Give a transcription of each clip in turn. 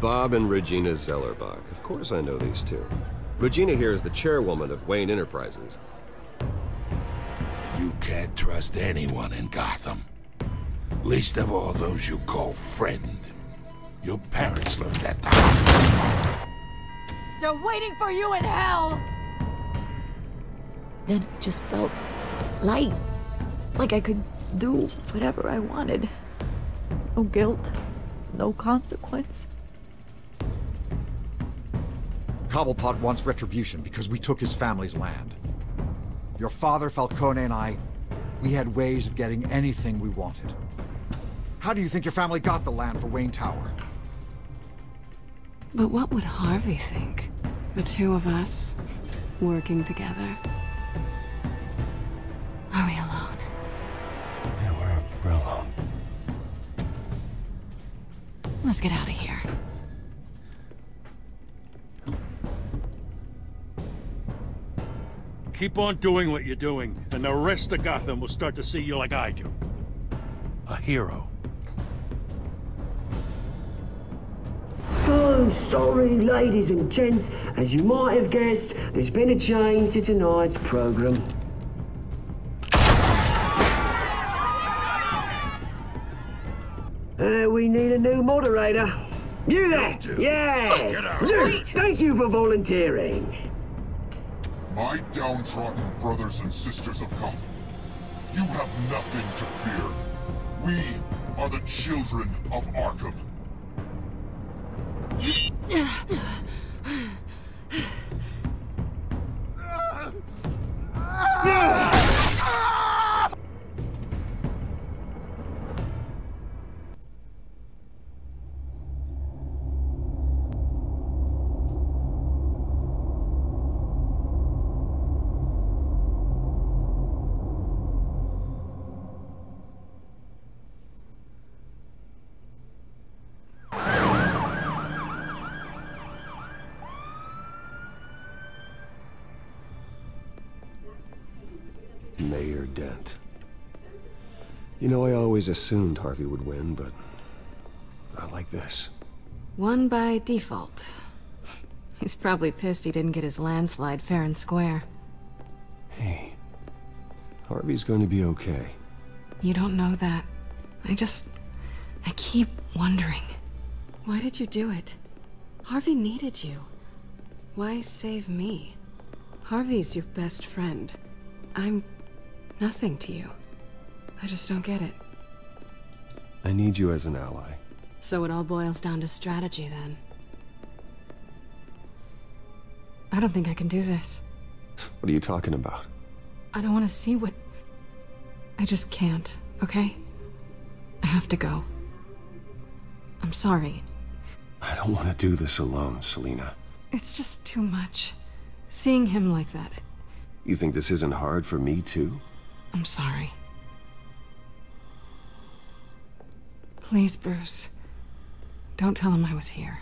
Bob and Regina Zellerbach. Of course I know these two. Regina here is the chairwoman of Wayne Enterprises. You can't trust anyone in Gotham. Least of all those you call friend. Your parents learned that the hard way. They're waiting for you in hell! Then it just felt light. Like I could do whatever I wanted. No guilt, no consequence. Cobblepot wants retribution because we took his family's land. Your father, Falcone, and I, we had ways of getting anything we wanted. How do you think your family got the land for Wayne Tower? But what would Harvey think? The two of us, working together. Are we alone? Yeah, we're alone. Let's get out of here. Keep on doing what you're doing, and the rest of Gotham will start to see you like I do. A hero. So sorry, ladies and gents. As you might have guessed, there's been a change to tonight's program. We need a new moderator. You there? Yes! Luke, thank you for volunteering. My downtrodden brothers and sisters of Gotham, you have nothing to fear. We are the children of Arkham. Mayor Dent. You know, I always assumed Harvey would win, but not like this. Won by default. He's probably pissed he didn't get his landslide fair and square. Hey, Harvey's going to be okay. You don't know that. I keep wondering. Why did you do it? Harvey needed you. Why save me? Harvey's your best friend. I'm nothing to you. I just don't get it. I need you as an ally. So it all boils down to strategy, then. I don't think I can do this. What are you talking about? I don't want to see what... I just can't, okay? I have to go. I'm sorry. I don't want to do this alone, Selina. It's just too much. Seeing him like that... You think this isn't hard for me, too? I'm sorry. Please, Bruce. Don't tell him I was here.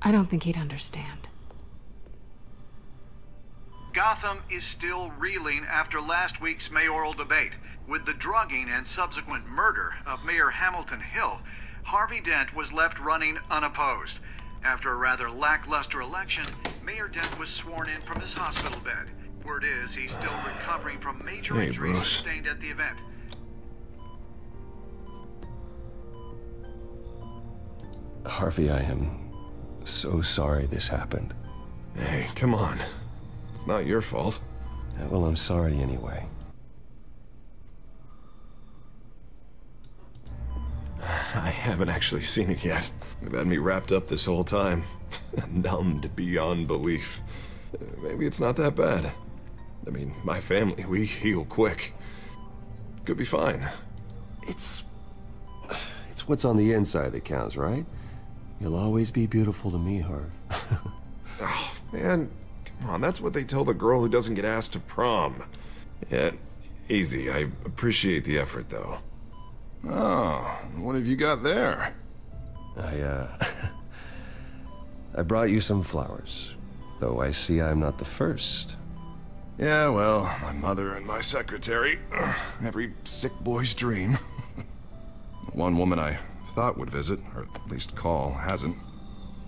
I don't think he'd understand. Gotham is still reeling after last week's mayoral debate. With the drugging and subsequent murder of Mayor Hamilton Hill, Harvey Dent was left running unopposed. After a rather lackluster election, Mayor Dent was sworn in from his hospital bed. Word is he's still recovering from major injuries sustained at the event. Harvey, I am so sorry this happened. Hey, come on. It's not your fault. Yeah, well, I'm sorry anyway. I haven't actually seen it yet. They've had me wrapped up this whole time. Numbed beyond belief. Maybe it's not that bad. I mean, my family, we heal quick. Could be fine. It's what's on the inside that counts, right? You'll always be beautiful to me, Harv. Oh, man. Come on, that's what they tell the girl who doesn't get asked to prom. Yeah, easy. I appreciate the effort, though. Oh, what have you got there? I brought you some flowers. Though I see I'm not the first. Yeah, well, my mother and my secretary. Every sick boy's dream. One woman I thought would visit, or at least call, hasn't.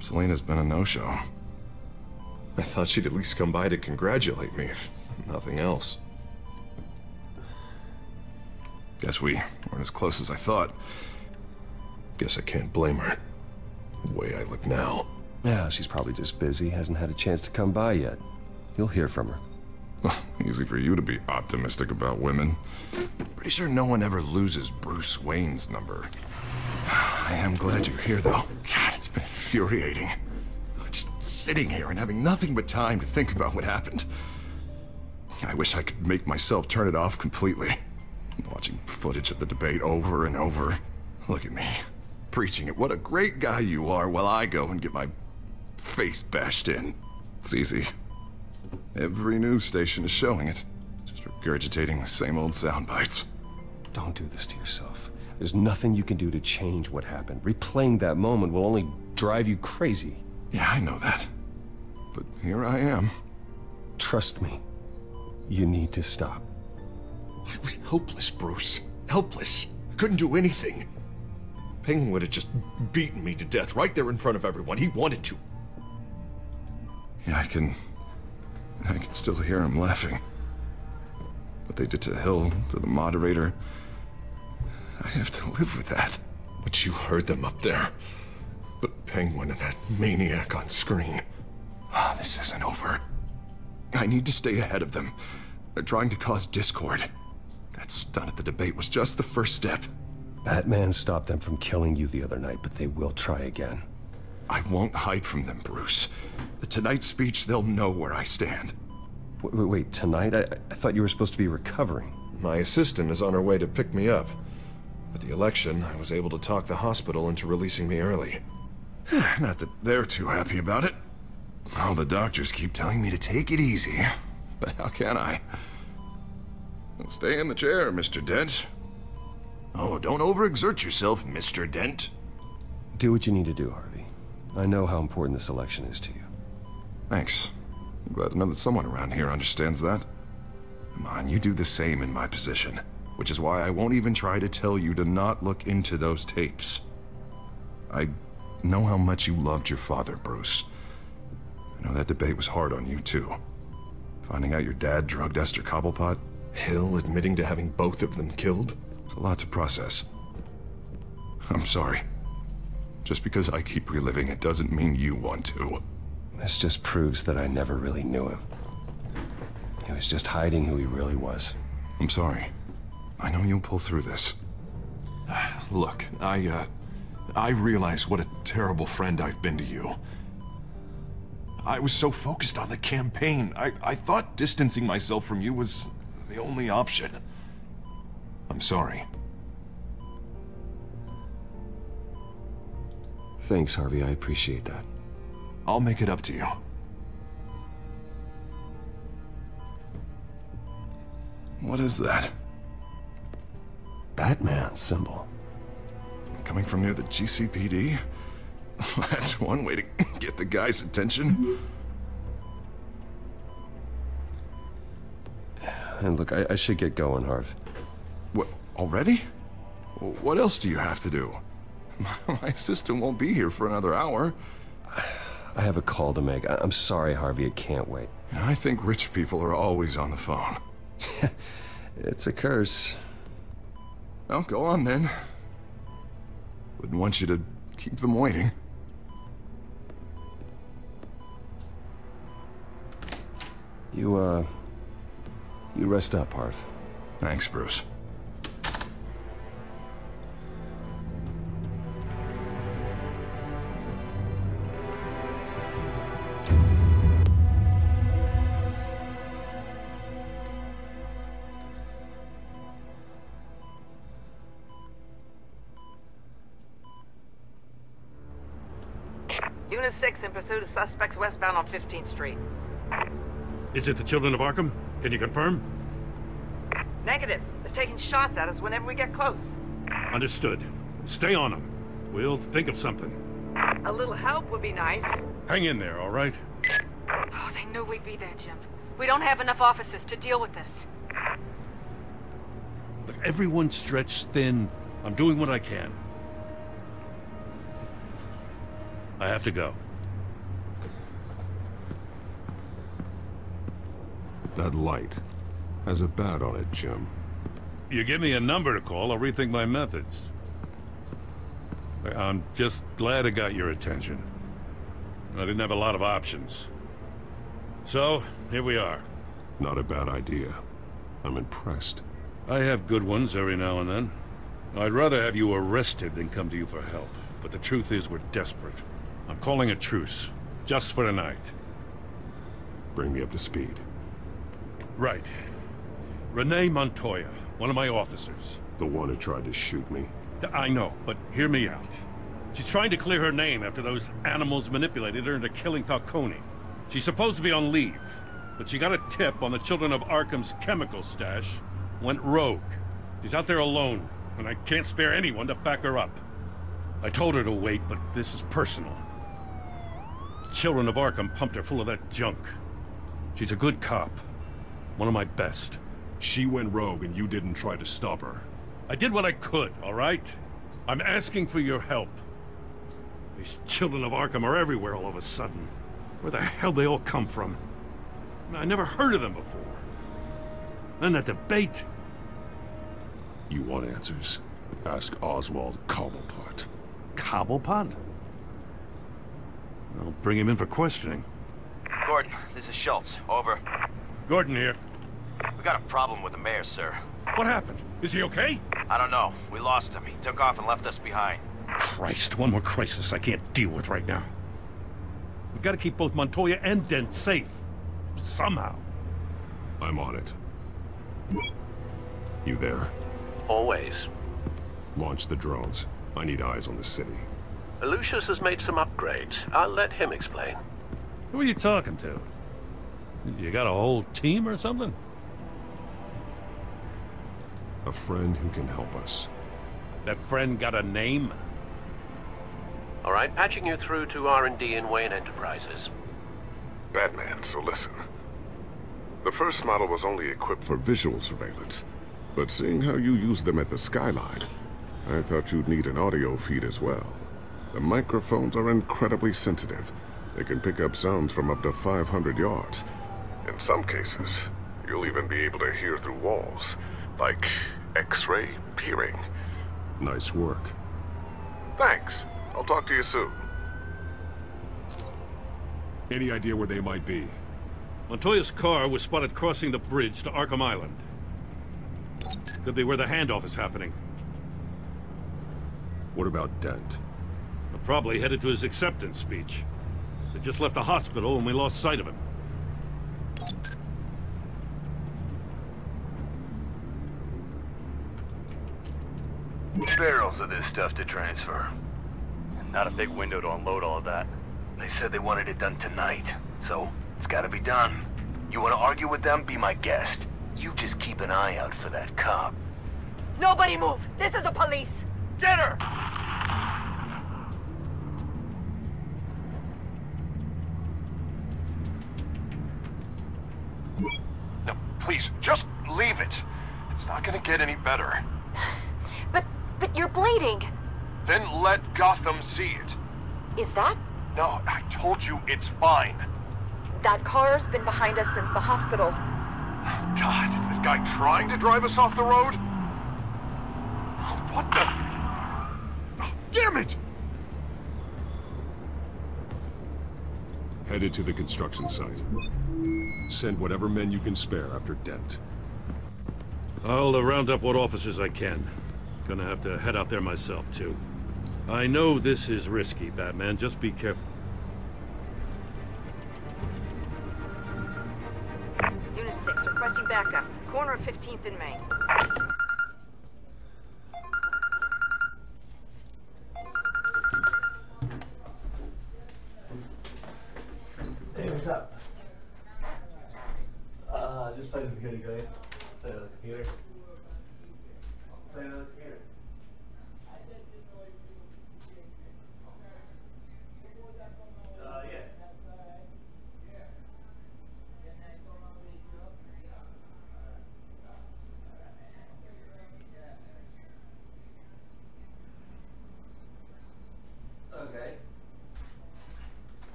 Selena's been a no-show. I thought she'd at least come by to congratulate me, if nothing else. Guess we weren't as close as I thought. Guess I can't blame her. The way I look now. Yeah, she's probably just busy, hasn't had a chance to come by yet. You'll hear from her. Well, easy for you to be optimistic about women. Pretty sure no one ever loses Bruce Wayne's number. I am glad you're here, though. God, it's been infuriating. Just sitting here and having nothing but time to think about what happened. I wish I could make myself turn it off completely. Watching footage of the debate over and over. Look at me, preaching it. What a great guy you are, while I go and get my face bashed in. It's easy. Every news station is showing it. Just regurgitating the same old sound bites. Don't do this to yourself. There's nothing you can do to change what happened. Replaying that moment will only drive you crazy. Yeah, I know that. But here I am. Trust me. You need to stop. I was helpless, Bruce. Helpless. Couldn't do anything. Penguin would have just beaten me to death right there in front of everyone. He wanted to. Yeah, I can still hear him laughing. What they did to Hill, to the moderator, I have to live with that. But you heard them up there. The Penguin and that maniac on screen. This isn't over. I need to stay ahead of them. They're trying to cause discord. That stunt at the debate was just the first step. Batman stopped them from killing you the other night, but they will try again. I won't hide from them, Bruce. The Tonight speech, they'll know where I stand. Wait, tonight? I thought you were supposed to be recovering. My assistant is on her way to pick me up. With the election, I was able to talk the hospital into releasing me early. Not that they're too happy about it. All the doctors keep telling me to take it easy. But how can I? Well, stay in the chair, Mr. Dent. Oh, don't overexert yourself, Mr. Dent. Do what you need to do, Harvey. I know how important this election is to you. Thanks. I'm glad to know that someone around here understands that. Come on, you do the same in my position. Which is why I won't even try to tell you to not look into those tapes. I know how much you loved your father, Bruce. I know that debate was hard on you, too. Finding out your dad drugged Esther Cobblepot. Hill admitting to having both of them killed. It's a lot to process. I'm sorry. Just because I keep reliving it doesn't mean you want to. This just proves that I never really knew him. He was just hiding who he really was. I'm sorry. I know you'll pull through this. Look, I realize what a terrible friend I've been to you. I was so focused on the campaign. I thought distancing myself from you was the only option. I'm sorry. Thanks, Harvey. I appreciate that. I'll make it up to you. What is that? Batman symbol. Coming from near the GCPD? That's one way to get the guy's attention. And look, I should get going, Harv. What, already? What else do you have to do? My assistant won't be here for another hour. I have a call to make. I'm sorry, Harvey, it can't wait. I think rich people are always on the phone. It's a curse. Well, go on then. Wouldn't want you to keep them waiting. You rest up, Harv. Thanks, Bruce. Unit 6 in pursuit of suspects westbound on 15th Street. Is it the Children of Arkham? Can you confirm? Negative. They're taking shots at us whenever we get close. Understood. Stay on them. We'll think of something. A little help would be nice. Hang in there, all right? Oh, they knew we'd be there, Jim. We don't have enough officers to deal with this. Look, everyone's stretched thin. I'm doing what I can. I have to go. That light has a bat on it, Jim. You give me a number to call, I'll rethink my methods. I'm just glad I got your attention. I didn't have a lot of options. So, here we are. Not a bad idea. I'm impressed. I have good ones every now and then. I'd rather have you arrested than come to you for help. But the truth is, we're desperate. I'm calling a truce. Just for tonight. Bring me up to speed. Right. Renee Montoya, one of my officers. The one who tried to shoot me. I know, but hear me out. She's trying to clear her name after those animals manipulated her into killing Falcone. She's supposed to be on leave, but she got a tip on the Children of Arkham's chemical stash, went rogue. She's out there alone, and I can't spare anyone to back her up. I told her to wait, but this is personal. Children of Arkham pumped her full of that junk. She's a good cop. One of my best. She went rogue and you didn't try to stop her. I did what I could, all right? I'm asking for your help. These Children of Arkham are everywhere all of a sudden. Where the hell they all come from? I never heard of them before. Then that debate. You want answers? Ask Oswald Cobblepot. Cobblepot? I'll bring him in for questioning. Gordon, this is Schultz. Over. Gordon here. We got a problem with the mayor, sir. What happened? Is he okay? I don't know. We lost him. He took off and left us behind. Christ, one more crisis I can't deal with right now. We've got to keep both Montoya and Dent safe. Somehow. I'm on it. You there? Always. Launch the drones. I need eyes on the city. Lucius has made some upgrades. I'll let him explain. Who are you talking to? You got a whole team or something? A friend who can help us. That friend got a name? All right, patching you through to R&D in Wayne Enterprises. Batman, so listen. The first model was only equipped for visual surveillance, but seeing how you use them at the Skyline, I thought you'd need an audio feed as well. The microphones are incredibly sensitive. They can pick up sounds from up to 500 yards. In some cases, you'll even be able to hear through walls, like X-ray peering. Nice work. Thanks. I'll talk to you soon. Any idea where they might be? Montoya's car was spotted crossing the bridge to Arkham Island. Could be where the handoff is happening. What about Dent? They're probably headed to his acceptance speech. They just left the hospital and we lost sight of him. Barrels of this stuff to transfer. Not a big window to unload all of that. They said they wanted it done tonight, so it's gotta be done. You wanna argue with them? Be my guest. You just keep an eye out for that cop. Nobody move! This is the police! Get her! No, please, just leave it. It's not gonna get any better. But you're bleeding! Then let Gotham see it. Is that? No, I told you it's fine. That car's been behind us since the hospital. God, is this guy trying to drive us off the road? What the? Oh, damn it! Headed to the construction site. Send whatever men you can spare after Dent. I'll round up what officers I can. Gonna have to head out there myself, too. I know this is risky, Batman. Just be careful. Unit 6, requesting backup. Corner of 15th and Main. Hey, what's up? Just playing the computer, go ahead. Play on the computer. Play on the computer. Yeah.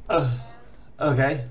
Okay.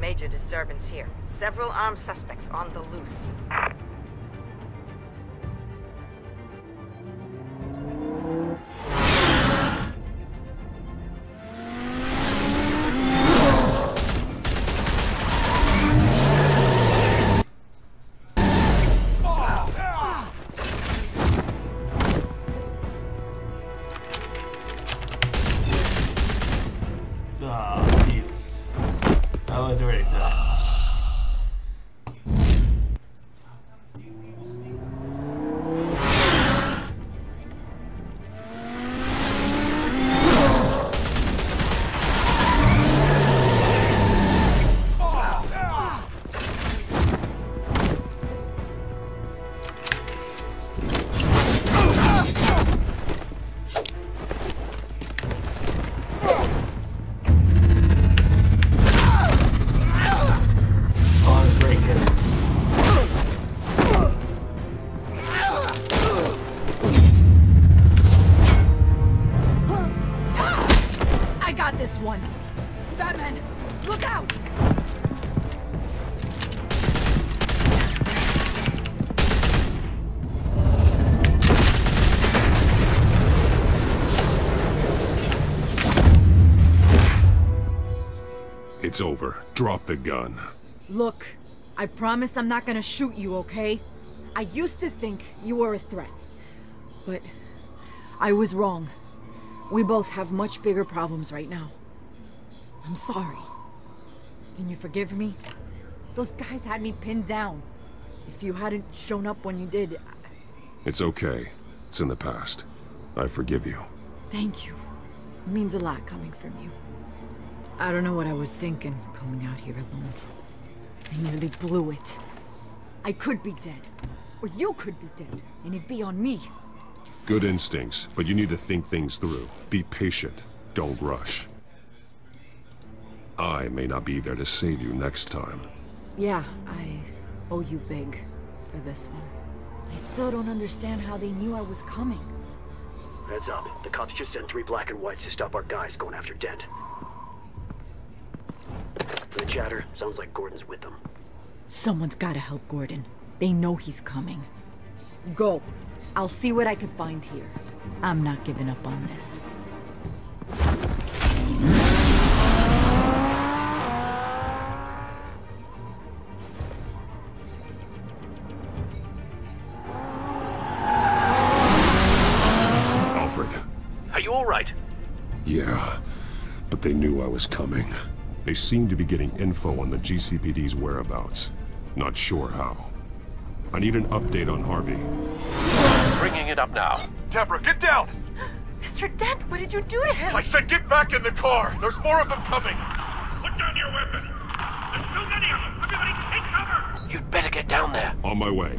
major disturbance here. Several armed suspects on the loose. It's over. Drop the gun. Look, I promise I'm not gonna shoot you, okay? I used to think you were a threat. But I was wrong. We both have much bigger problems right now. I'm sorry. Can you forgive me? Those guys had me pinned down. If you hadn't shown up when you did... It's okay. It's in the past. I forgive you. Thank you. It means a lot coming from you. I don't know what I was thinking, coming out here alone. I nearly blew it. I could be dead. Or you could be dead, and it'd be on me. Good instincts, but you need to think things through. Be patient. Don't rush. I may not be there to save you next time. Yeah, I owe you big for this one. I still don't understand how they knew I was coming. Heads up. The cops just sent 3 black and whites to stop our guys going after Dent. The chatter sounds like Gordon's with them. Someone's gotta help Gordon. They know he's coming. Go. I'll see what I can find here. I'm not giving up on this. Alfred. Are you all right? Yeah, but they knew I was coming. They seem to be getting info on the GCPD's whereabouts. Not sure how. I need an update on Harvey. Bringing it up now. Deborah, get down! Mr. Dent, what did you do to him? I said get back in the car! There's more of them coming! Put down your weapon! There's too many of them! Everybody take cover! You'd better get down there. On my way.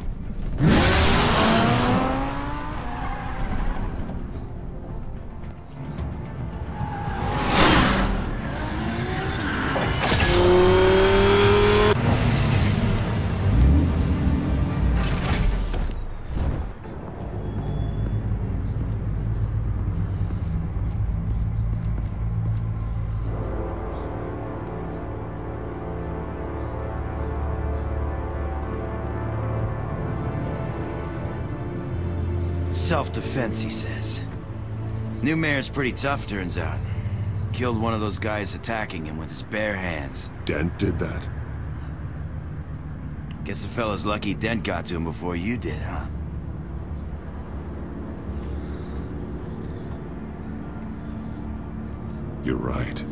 Self-defense, he says. New mayor's pretty tough, turns out. Killed one of those guys attacking him with his bare hands. Dent did that? Guess the fella's lucky Dent got to him before you did, huh? You're right.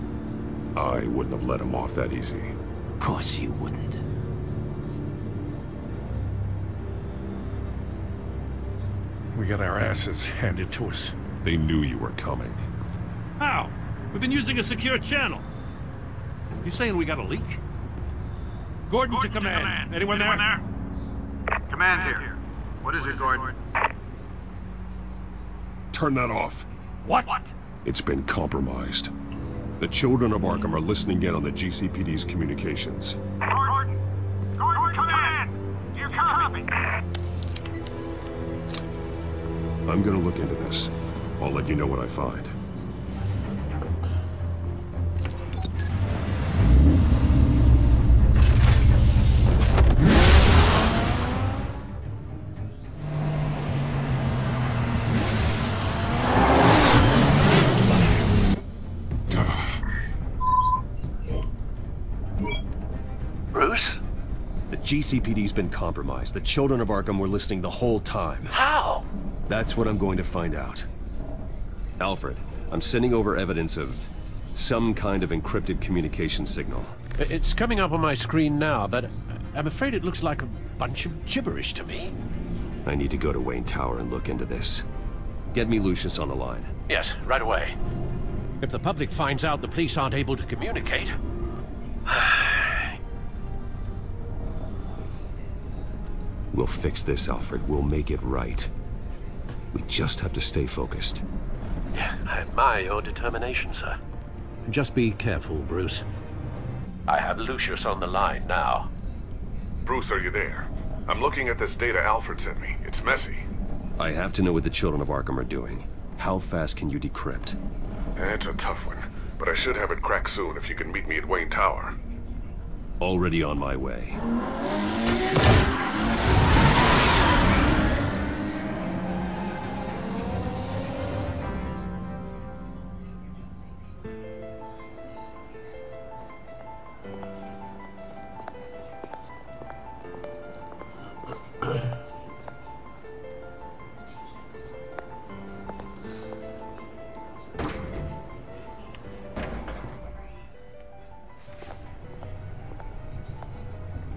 I wouldn't have let him off that easy. Of course you wouldn't. We got our asses handed to us. They knew you were coming. How? We've been using a secure channel. You saying we got a leak? Gordon to command. Anyone there? Command here. What is it, Gordon? Turn that off. What? It's been compromised. The children of Arkham are listening in on the GCPD's communications. Gordon! Gordon, command! You copy? I'm gonna look into this. I'll let you know what I find. GCPD's been compromised. The children of Arkham were listening the whole time. How? That's what I'm going to find out. Alfred, I'm sending over evidence of some kind of encrypted communication signal. It's coming up on my screen now, but I'm afraid it looks like a bunch of gibberish to me. I need to go to Wayne Tower and look into this. Get me Lucius on the line. Yes, right away. If the public finds out the police aren't able to communicate... We'll fix this, Alfred. We'll make it right. We just have to stay focused. Yeah, I admire your determination, sir. Just be careful, Bruce. I have Lucius on the line now. Bruce, are you there? I'm looking at this data Alfred sent me. It's messy. I have to know what the children of Arkham are doing. How fast can you decrypt? It's a tough one, but I should have it cracked soon if you can meet me at Wayne Tower. Already on my way.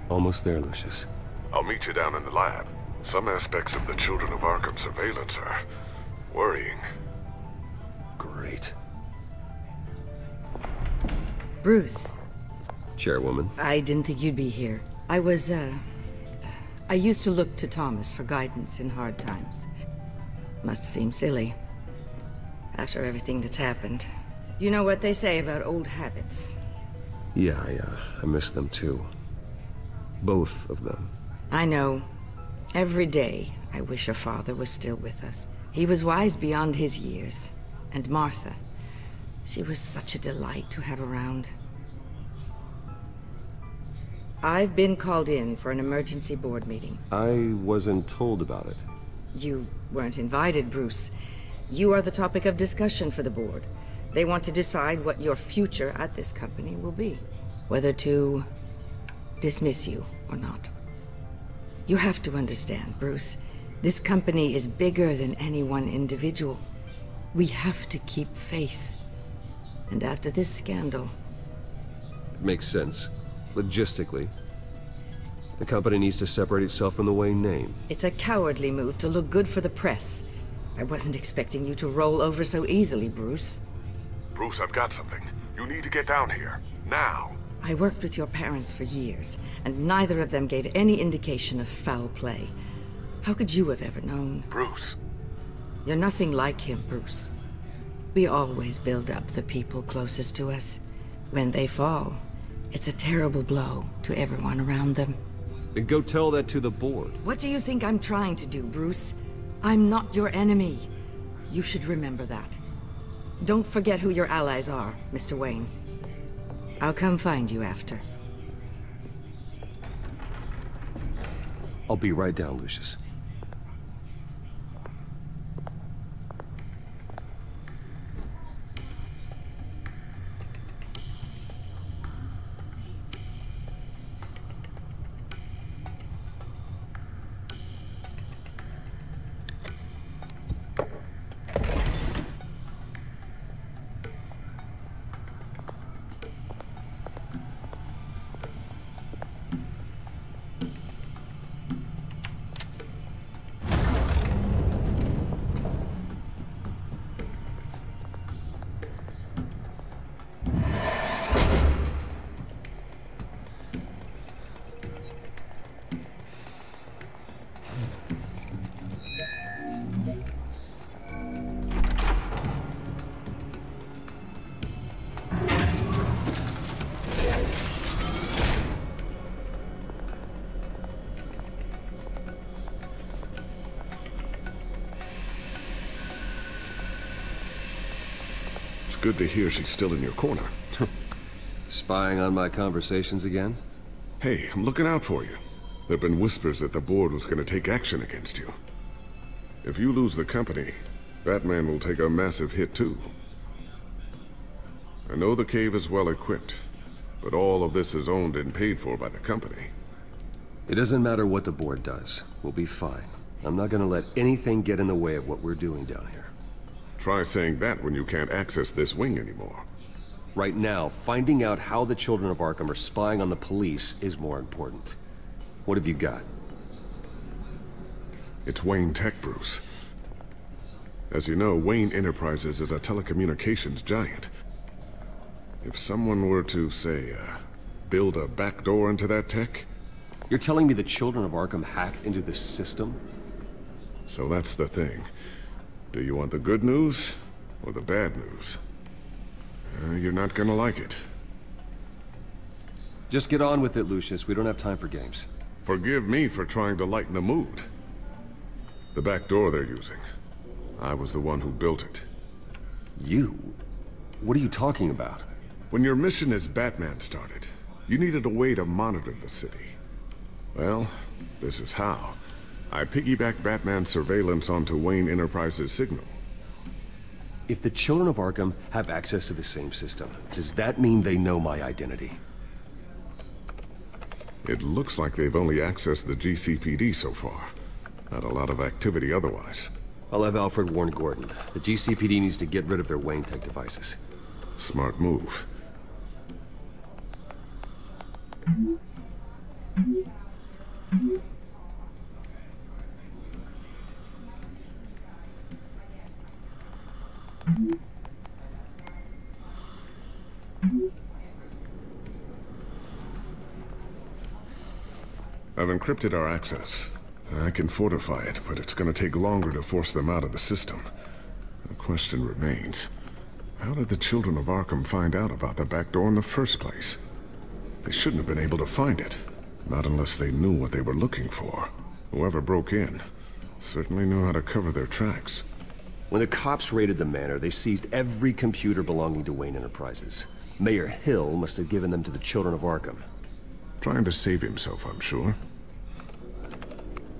Almost there, Lucius. I'll meet you down in the lab. Some aspects of the Children of Arkham surveillance are worrying. Great. Bruce. Chairwoman. I didn't think you'd be here. I used to look to Thomas for guidance in hard times. Must seem silly. After everything that's happened. You know what they say about old habits. Yeah, I miss them too. Both of them. I know. Every day, I wish your father was still with us. He was wise beyond his years. And Martha, she was such a delight to have around. I've been called in for an emergency board meeting. I wasn't told about it. You weren't invited, Bruce. You are the topic of discussion for the board. They want to decide what your future at this company will be. Whether to dismiss you or not. You have to understand, Bruce. This company is bigger than any one individual. We have to keep face. And after this scandal... It makes sense. Logistically. The company needs to separate itself from the Wayne name. It's a cowardly move to look good for the press. I wasn't expecting you to roll over so easily, Bruce. Bruce, I've got something. You need to get down here. Now. I worked with your parents for years, and neither of them gave any indication of foul play. How could you have ever known? Bruce. You're nothing like him, Bruce. We always build up the people closest to us. When they fall, it's a terrible blow to everyone around them. Then go tell that to the board. What do you think I'm trying to do, Bruce? I'm not your enemy. You should remember that. Don't forget who your allies are, Mr. Wayne. I'll come find you after. I'll be right down, Lucius. It's good to hear she's still in your corner. Spying on my conversations again? Hey, I'm looking out for you. There've been whispers that the board was going to take action against you. If you lose the company, Batman will take a massive hit too. I know the cave is well equipped, but all of this is owned and paid for by the company. It doesn't matter what the board does. We'll be fine. I'm not gonna let anything get in the way of what we're doing down here. Try saying that when you can't access this wing anymore. Right now, finding out how the Children of Arkham are spying on the police is more important. What have you got? It's Wayne Tech, Bruce. As you know, Wayne Enterprises is a telecommunications giant. If someone were to, say, build a backdoor into that tech... You're telling me the Children of Arkham hacked into this system? So that's the thing. Do you want the good news or the bad news? You're not gonna like it. Just get on with it, Lucius. We don't have time for games. Forgive me for trying to lighten the mood. The back door they're using. I was the one who built it. You? What are you talking about? When your mission as Batman started, you needed a way to monitor the city. Well, this is how. I piggybacked Batman's surveillance onto Wayne Enterprises' signal. If the Children of Arkham have access to the same system, does that mean they know my identity? It looks like they've only accessed the GCPD so far. Not a lot of activity otherwise. I'll have Alfred warn Gordon. The GCPD needs to get rid of their Wayne Tech devices. Smart move. I've encrypted our access. I can fortify it, but it's gonna take longer to force them out of the system. The question remains, how did the Children of Arkham find out about the back door in the first place? They shouldn't have been able to find it. Not unless they knew what they were looking for. Whoever broke in certainly knew how to cover their tracks. When the cops raided the manor, they seized every computer belonging to Wayne Enterprises. Mayor Hill must have given them to the Children of Arkham. Trying to save himself, I'm sure.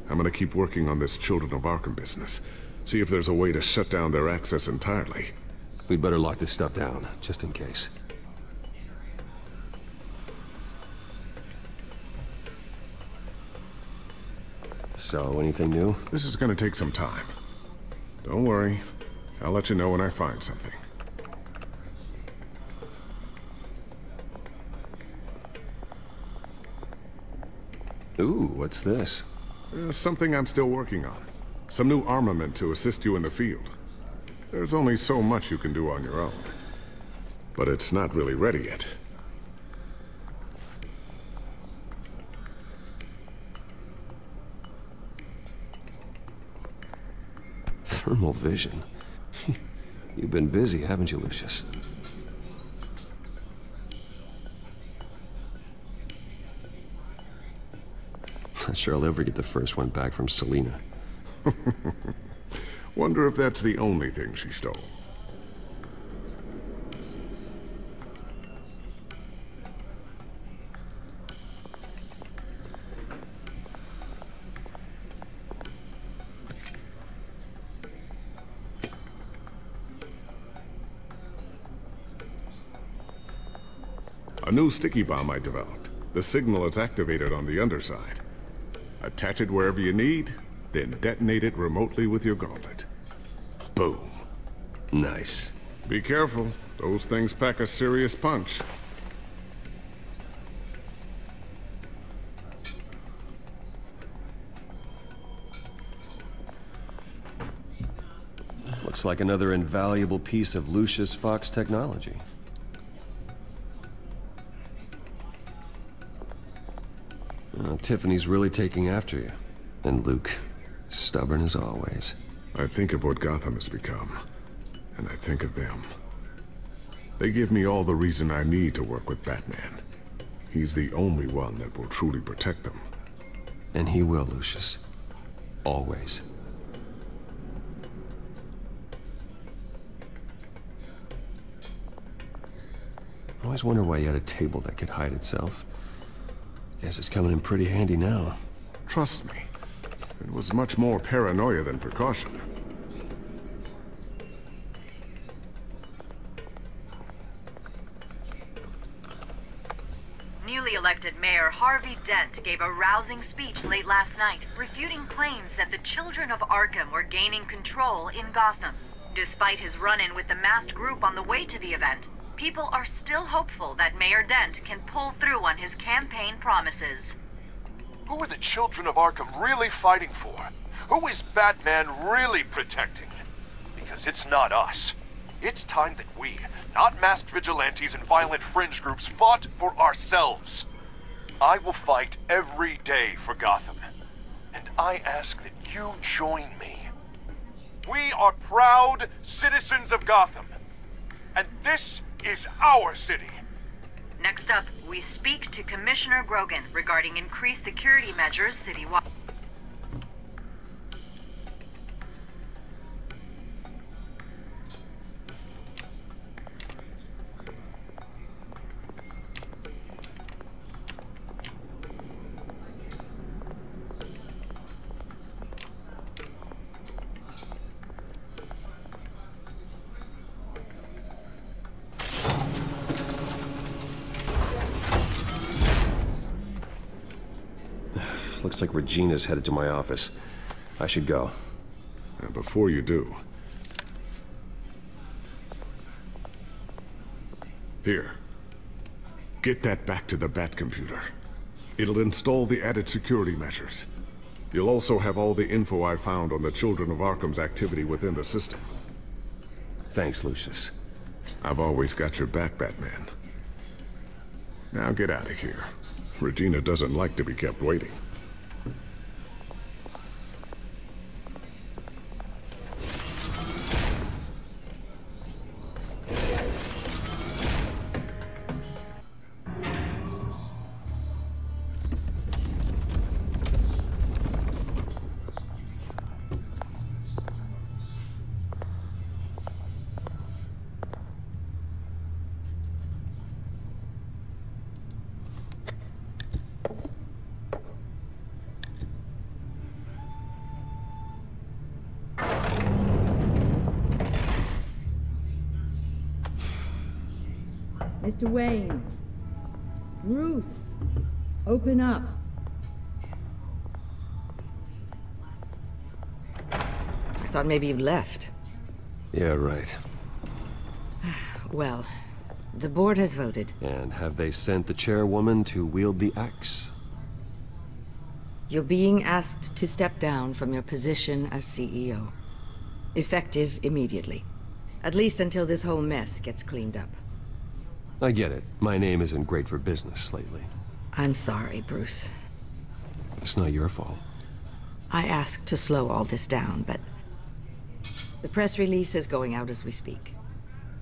I'm gonna keep working on this Children of Arkham business. See if there's a way to shut down their access entirely. We'd better lock this stuff down, just in case. So, anything new? This is gonna take some time. Don't worry. I'll let you know when I find something. Ooh, what's this? Something I'm still working on. Some new armament to assist you in the field. There's only so much you can do on your own. But it's not really ready yet. Thermal vision. You've been busy, haven't you, Lucius? Not sure I'll ever get the first one back from Selina. Wonder if that's the only thing she stole. A new sticky bomb I developed. The signal is activated on the underside. Attach it wherever you need, then detonate it remotely with your gauntlet. Boom. Nice. Be careful. Those things pack a serious punch. Looks like another invaluable piece of Lucius Fox technology. Tiffany's really taking after you. And Luke, stubborn as always. I think of what Gotham has become, and I think of them. They give me all the reason I need to work with Batman. He's the only one that will truly protect them. And he will, Lucius. Always. I always wonder why you had a table that could hide itself. Guess it's coming in pretty handy now. Trust me, it was much more paranoia than precaution. New newly elected Mayor Harvey Dent gave a rousing speech late last night, refuting claims that the children of Arkham were gaining control in Gotham. Despite his run-in with the masked group on the way to the event, people are still hopeful that Mayor Dent can pull through on his campaign promises. Who are the children of Arkham really fighting for? Who is Batman really protecting? Because it's not us. It's time that we, not masked vigilantes and violent fringe groups, fought for ourselves. I will fight every day for Gotham. And I ask that you join me. We are proud citizens of Gotham. And this is our city. Next up, we speak to Commissioner Grogan regarding increased security measures citywide. Looks like Regina's headed to my office. I should go. And before you do... Here. Get that back to the Batcomputer. It'll install the added security measures. You'll also have all the info I found on the Children of Arkham's activity within the system. Thanks, Lucius. I've always got your back, Batman. Now get out of here. Regina doesn't like to be kept waiting. Mr. Wayne. Bruce. Open up. I thought maybe you'd left. Yeah, right. Well, the board has voted. And have they sent the chairwoman to wield the axe? You're being asked to step down from your position as CEO. Effective immediately. At least until this whole mess gets cleaned up. I get it. My name isn't great for business lately. I'm sorry, Bruce. It's not your fault. I asked to slow all this down, but... the press release is going out as we speak.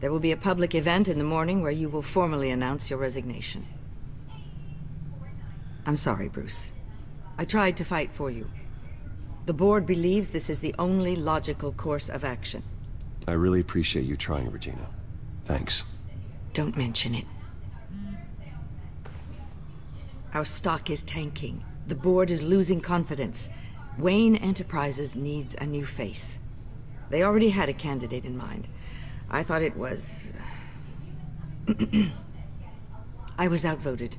There will be a public event in the morning where you will formally announce your resignation. I'm sorry, Bruce. I tried to fight for you. The board believes this is the only logical course of action. I really appreciate you trying, Regina. Thanks. Don't mention it. Our stock is tanking. The board is losing confidence. Wayne Enterprises needs a new face. They already had a candidate in mind. I thought it was... I was outvoted.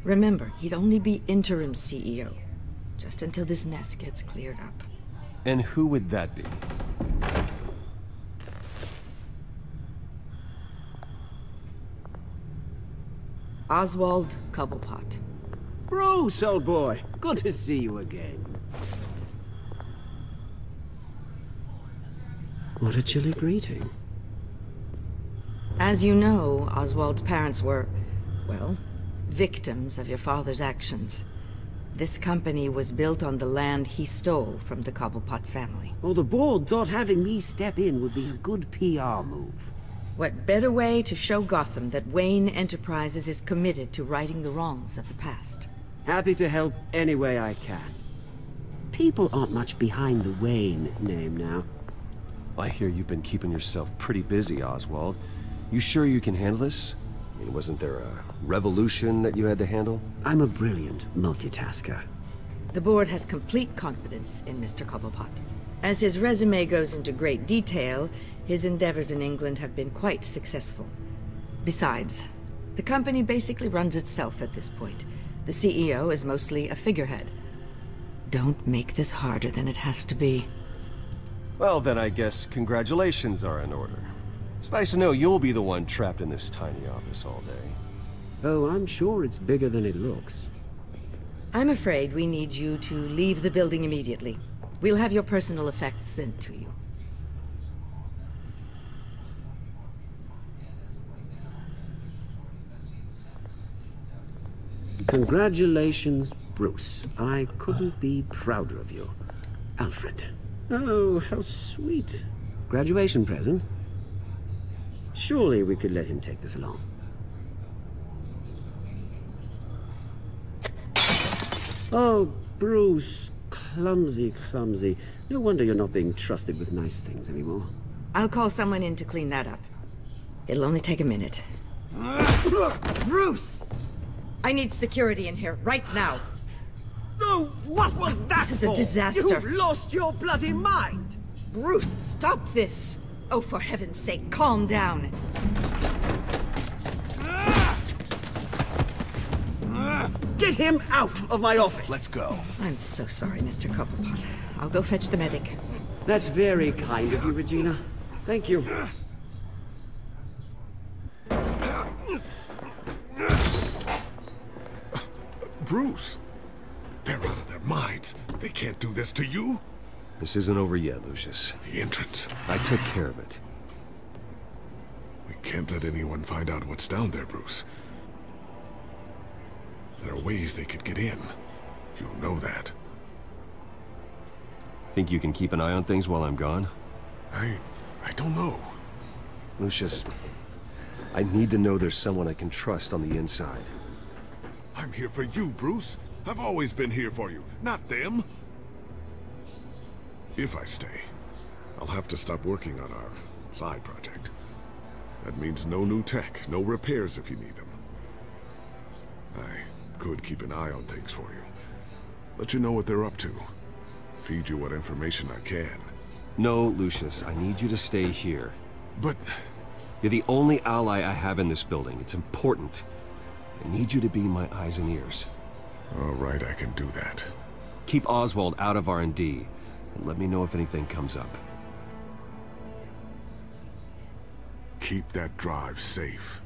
Remember, he'd only be interim CEO. Just until this mess gets cleared up. And who would that be? Oswald Cobblepot. Bruce, old boy. Good to see you again. What a chilly greeting. As you know, Oswald's parents were, well, victims of your father's actions. This company was built on the land he stole from the Cobblepot family. Well, the board thought having me step in would be a good PR move. What better way to show Gotham that Wayne Enterprises is committed to righting the wrongs of the past? Happy to help any way I can. People aren't much behind the Wayne name now. I hear you've been keeping yourself pretty busy, Oswald. You sure you can handle this? I mean, wasn't there a revolution that you had to handle? I'm a brilliant multitasker. The board has complete confidence in Mr. Cobblepot. As his resume goes into great detail, his endeavors in England have been quite successful. Besides, The company basically runs itself at this point. The CEO is mostly a figurehead. Don't make this harder than it has to be. Well, then I guess congratulations are in order. It's nice to know you'll be the one trapped in this tiny office all day. Oh, I'm sure it's bigger than it looks. I'm afraid we need you to leave the building immediately. We'll have your personal effects sent to you. Congratulations, Bruce. I couldn't be prouder of you. Alfred. Oh, how sweet. Graduation present? Surely we could let him take this along. Oh, Bruce. Clumsy, clumsy. No wonder you're not being trusted with nice things anymore. I'll call someone in to clean that up. It'll only take a minute. Bruce! I need security in here, right now. No, what was that This is a disaster. You've lost your bloody mind! Bruce, stop this! Oh, for heaven's sake, calm down. Get him out of my office! Let's go. I'm so sorry, Mr. Cobblepot. I'll go fetch the medic. That's very kind of you, Regina. Thank you. Bruce! They're out of their minds. They can't do this to you. This isn't over yet, Lucius. The entrance. I took care of it. We can't let anyone find out what's down there, Bruce. There are ways they could get in. You know that. Think you can keep an eye on things while I'm gone? I don't know. Lucius, I need to know there's someone I can trust on the inside. I'm here for you, Bruce. I've always been here for you, not them. If I stay, I'll have to stop working on our side project. That means no new tech, no repairs if you need them. I could keep an eye on things for you. Let you know what they're up to. Feed you what information I can. No, Lucius, I need you to stay here. But... You're the only ally I have in this building. It's important. I need you to be my eyes and ears. All right, I can do that. Keep Oswald out of R&D, and let me know if anything comes up. Keep that drive safe.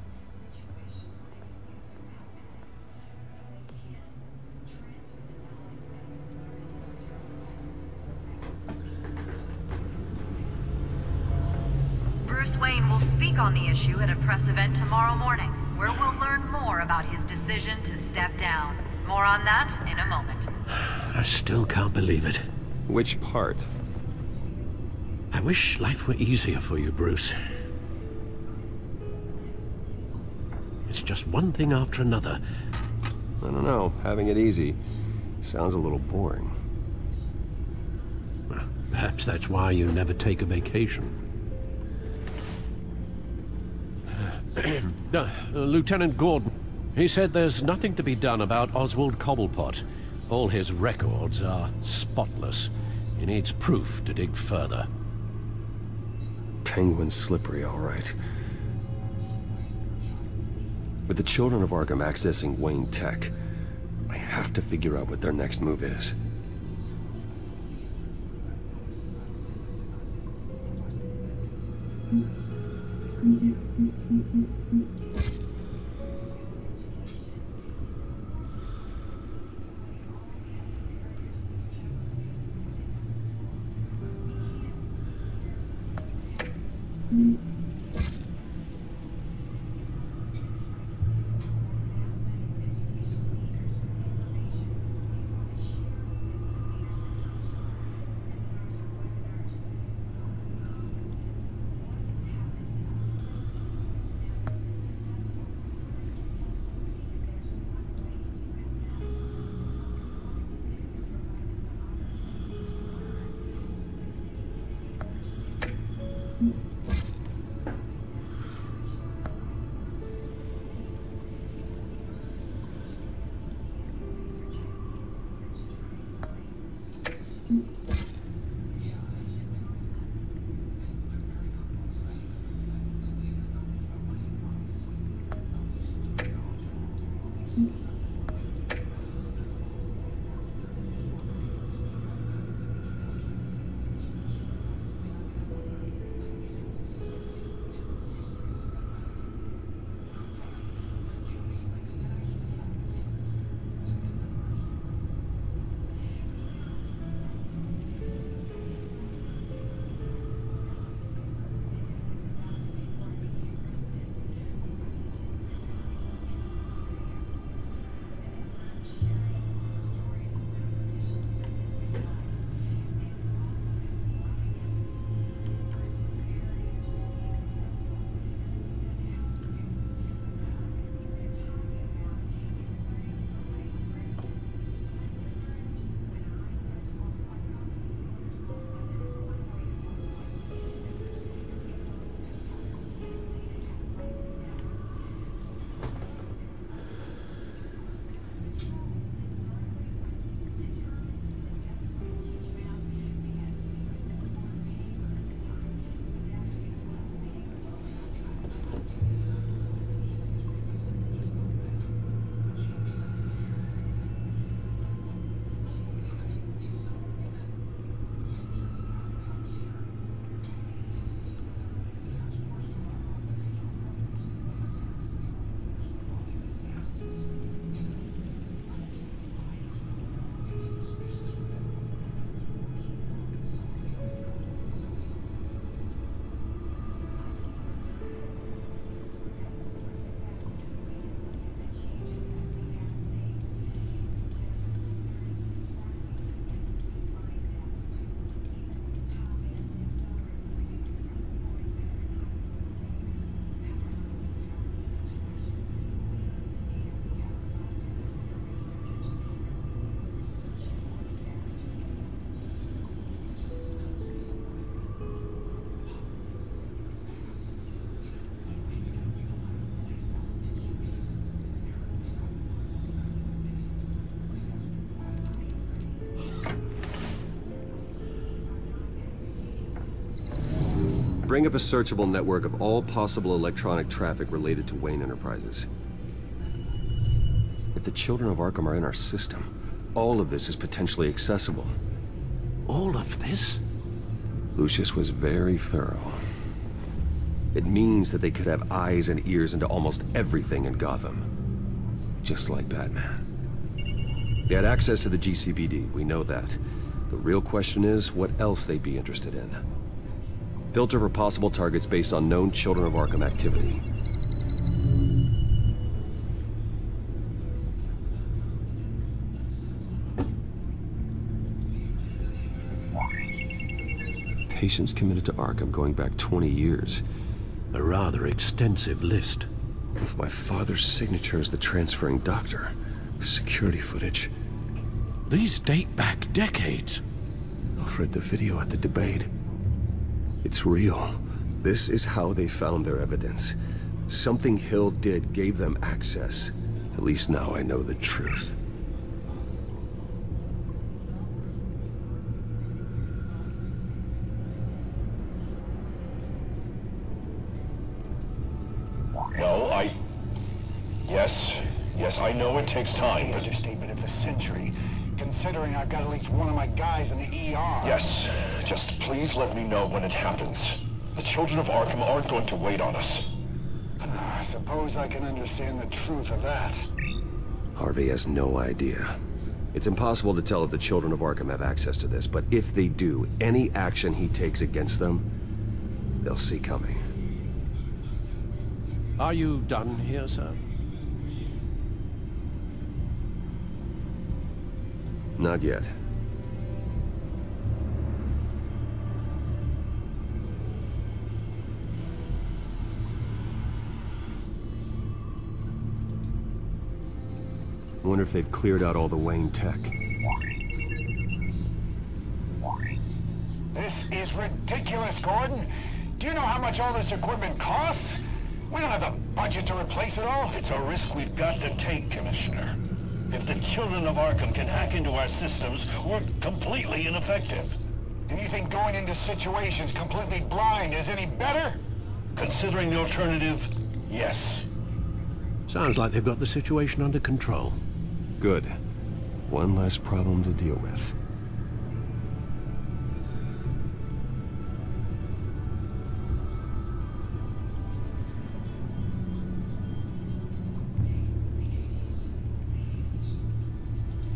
Bruce Wayne will speak on the issue at a press event tomorrow morning, where we'll learn more about his decision to step down. More on that in a moment. I still can't believe it. Which part? I wish life were easier for you, Bruce. It's just one thing after another. I don't know. Having it easy sounds a little boring. Well, perhaps that's why you never take a vacation. Lieutenant Gordon, he said there's nothing to be done about Oswald Cobblepot. All his records are spotless. He needs proof to dig further. Penguin's slippery, all right. With the children of Arkham accessing Wayne Tech, I have to figure out what their next move is. Bring up a searchable network of all possible electronic traffic related to Wayne Enterprises. If the children of Arkham are in our system, all of this is potentially accessible. All of this? Lucius was very thorough. It means that they could have eyes and ears into almost everything in Gotham. Just like Batman. They had access to the GCPD, we know that. The real question is, what else they'd be interested in. Filter for possible targets based on known Children of Arkham activity. Patients committed to Arkham going back 20 years. A rather extensive list. With my father's signature as the transferring doctor. Security footage. These date back decades. Alfred, the video at the debate. It's real. This is how they found their evidence. Something Hill did gave them access. At least now I know the truth. No, Yes, I know it takes time, That's the understatement of the century, considering I've got at least one of my guys in the ER. Yes, just please let me know when it happens. The children of Arkham aren't going to wait on us. I suppose I can understand the truth of that. Harvey has no idea. It's impossible to tell if the children of Arkham have access to this, but if they do, any action he takes against them, they'll see coming. Are you done here, sir? Not yet. I wonder if they've cleared out all the Wayne tech. This is ridiculous, Gordon. Do you know how much all this equipment costs? We don't have the budget to replace it all. It's a risk we've got to take, Commissioner. If the children of Arkham can hack into our systems, we're completely ineffective. And you think going into situations completely blind is any better? Considering the alternative, yes. Sounds like they've got the situation under control. Good. One less problem to deal with.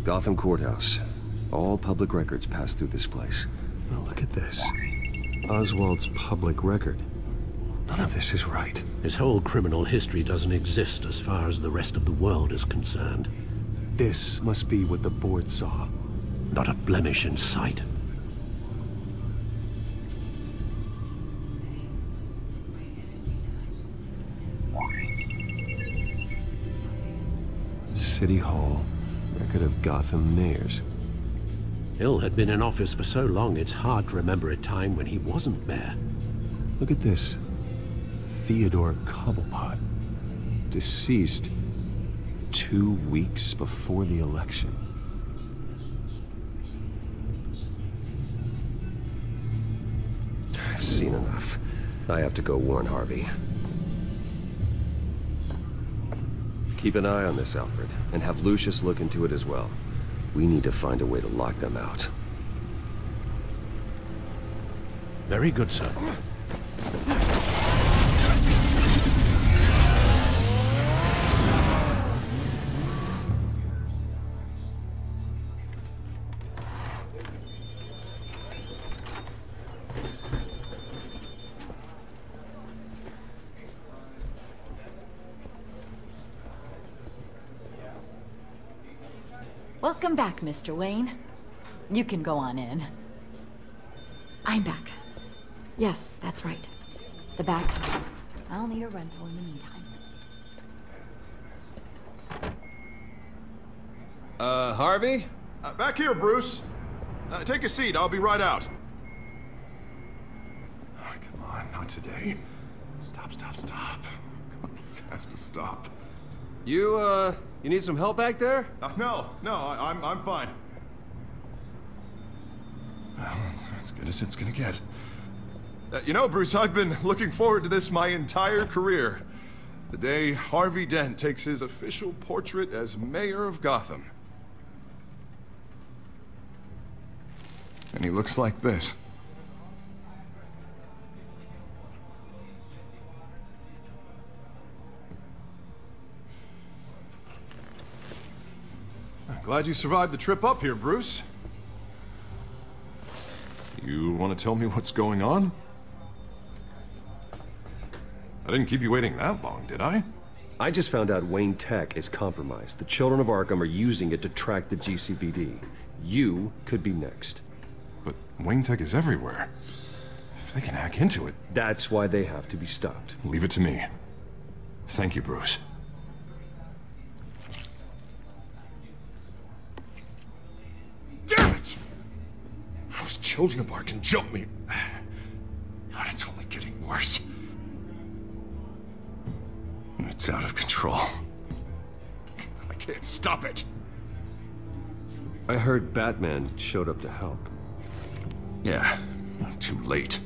Gotham Courthouse. All public records pass through this place. Oh, look at this. Oswald's public record. None of this is right. His whole criminal history doesn't exist as far as the rest of the world is concerned. This must be what the board saw. Not a blemish in sight. City Hall. Record of Gotham mayors. Hill had been in office for so long, it's hard to remember a time when he wasn't mayor. Look at this. Theodore Cobblepot. Deceased 2 weeks before the election. I've seen enough. I have to go warn Harvey. Keep an eye on this, Alfred, and have Lucius look into it as well. We need to find a way to lock them out. Very good, sir. Welcome back, Mr. Wayne. You can go on in. I'm back. Yes, that's right. The back. I'll need a rental in the meantime. Harvey? Back here, Bruce. Take a seat. I'll be right out. Oh, come on, not today. Stop. Come on, this has to stop. You need some help back there? No, I'm fine. Well, that's as good as it's gonna get. You know, Bruce, I've been looking forward to this my entire career. The day Harvey Dent takes his official portrait as mayor of Gotham. And he looks like this. I'm glad you survived the trip up here, Bruce. You want to tell me what's going on? I didn't keep you waiting that long, did I? I just found out Wayne Tech is compromised. The children of Arkham are using it to track the GCPD. You could be next. But Wayne Tech is everywhere. If they can hack into it... That's why they have to be stopped. Leave it to me. Thank you, Bruce. Damn it! Those children of Arkham jumped me. God, it's only getting worse. It's out of control. I can't stop it. I heard Batman showed up to help. Yeah, too late.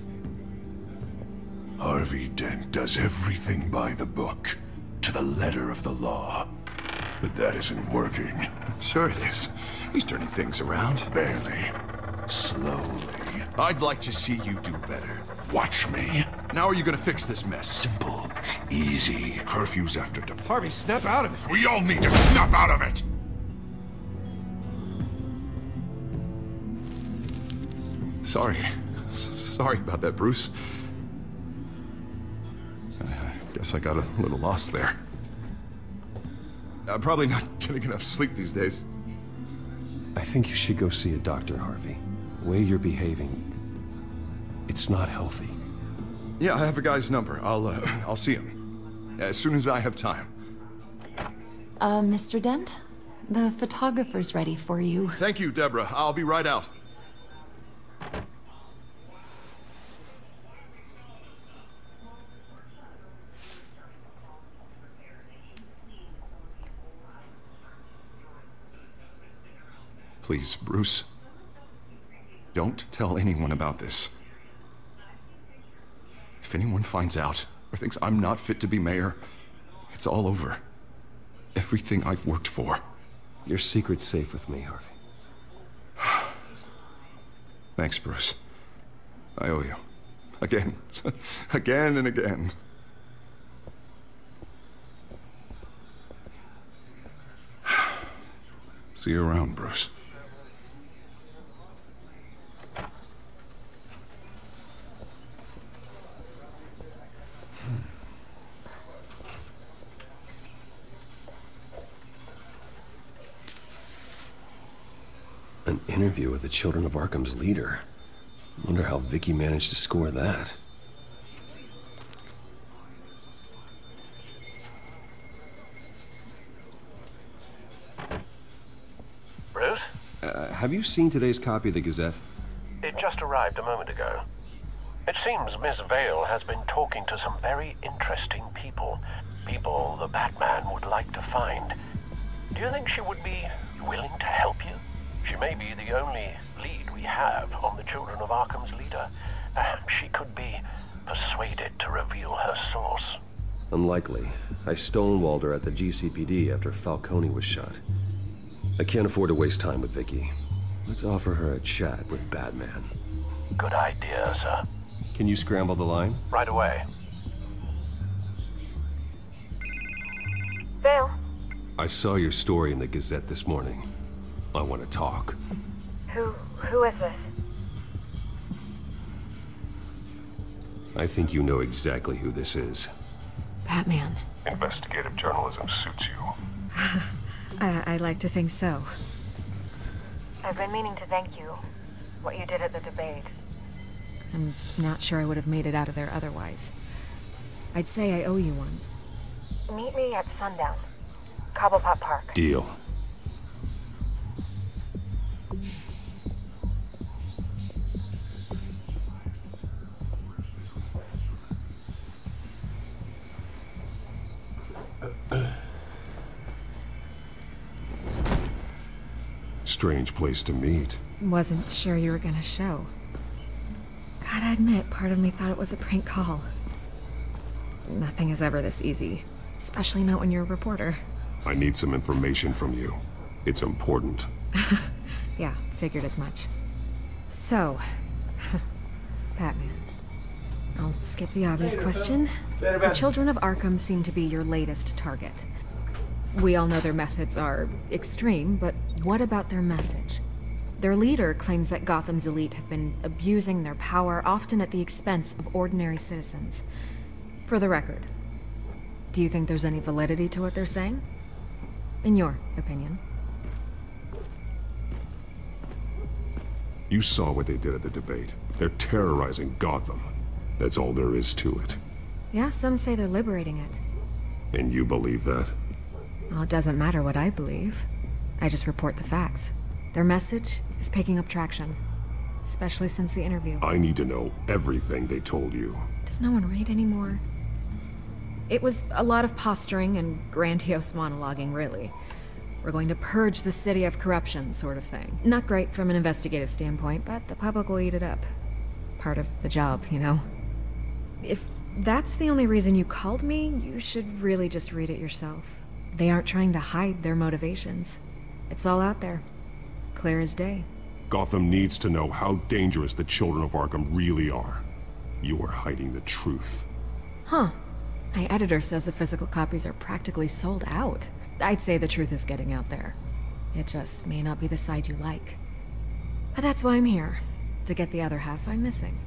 Harvey Dent does everything by the book, to the letter of the law. But that isn't working. Sure it is. He's turning things around. Barely. Slowly. I'd like to see you do better. Watch me. Now are you gonna fix this mess? Simple. Easy. Curfews after dark. Harvey, snap out of it! We all need to snap out of it! Sorry about that, Bruce. I guess I got a little lost there. I'm probably not getting enough sleep these days. I think you should go see a doctor, Harvey. The way you're behaving, it's not healthy. Yeah, I have a guy's number. I'll see him as soon as I have time. Mr. Dent? The photographer's ready for you. Thank you, Deborah. I'll be right out. Please, Bruce. Don't tell anyone about this. If anyone finds out or thinks I'm not fit to be mayor, it's all over. everything I've worked for. Your secret's safe with me, Harvey. Thanks, Bruce. I owe you. Again. Again and again. See you around, Bruce. An interview with the Children of Arkham's leader. Wonder how Vicky managed to score that. Bruce? Have you seen today's copy of the Gazette? It just arrived a moment ago. It seems Miss Vale has been talking to some very interesting people. People the Batman would like to find. Do you think she would be willing to help you? She may be the only lead we have on the Children of Arkham's leader. Perhaps she could be persuaded to reveal her source. Unlikely. I stonewalled her at the GCPD after Falcone was shot. I can't afford to waste time with Vicky. Let's offer her a chat with Batman. Good idea, sir. Can you scramble the line? Right away. Vale? I saw your story in the Gazette this morning. I want to talk. Who is this? I think you know exactly who this is. Batman. Investigative journalism suits you. I like to think so. I've been meaning to thank you. What you did at the debate. I'm not sure I would have made it out of there otherwise. I'd say I owe you one. Meet me at sundown. Cobblepot Park. Deal. Strange place to meet. Wasn't sure you were gonna show. Gotta admit, part of me thought it was a prank call. Nothing is ever this easy, especially not when you're a reporter. I need some information from you. It's important. Yeah, figured as much. So, Batman. I'll skip the obvious question. The Children of Arkham seem to be your latest target. We all know their methods are extreme, but what about their message? Their leader claims that Gotham's elite have been abusing their power, often at the expense of ordinary citizens. For the record, do you think there's any validity to what they're saying? In your opinion? You saw what they did at the debate. They're terrorizing Gotham. That's all there is to it. Yeah, some say they're liberating it. And you believe that? Well, it doesn't matter what I believe. I just report the facts. Their message is picking up traction, especially since the interview. I need to know everything they told you. Does no one read anymore? It was a lot of posturing and grandiose monologuing, really. We're going to purge the city of corruption, sort of thing. Not great from an investigative standpoint, but the public will eat it up. Part of the job, you know? If that's the only reason you called me, you should really just read it yourself. They aren't trying to hide their motivations. It's all out there. Clear as day. Gotham needs to know how dangerous the Children of Arkham really are. You are hiding the truth. Huh. My editor says the physical copies are practically sold out. I'd say the truth is getting out there. It just may not be the side you like. But that's why I'm here. To get the other half I'm missing.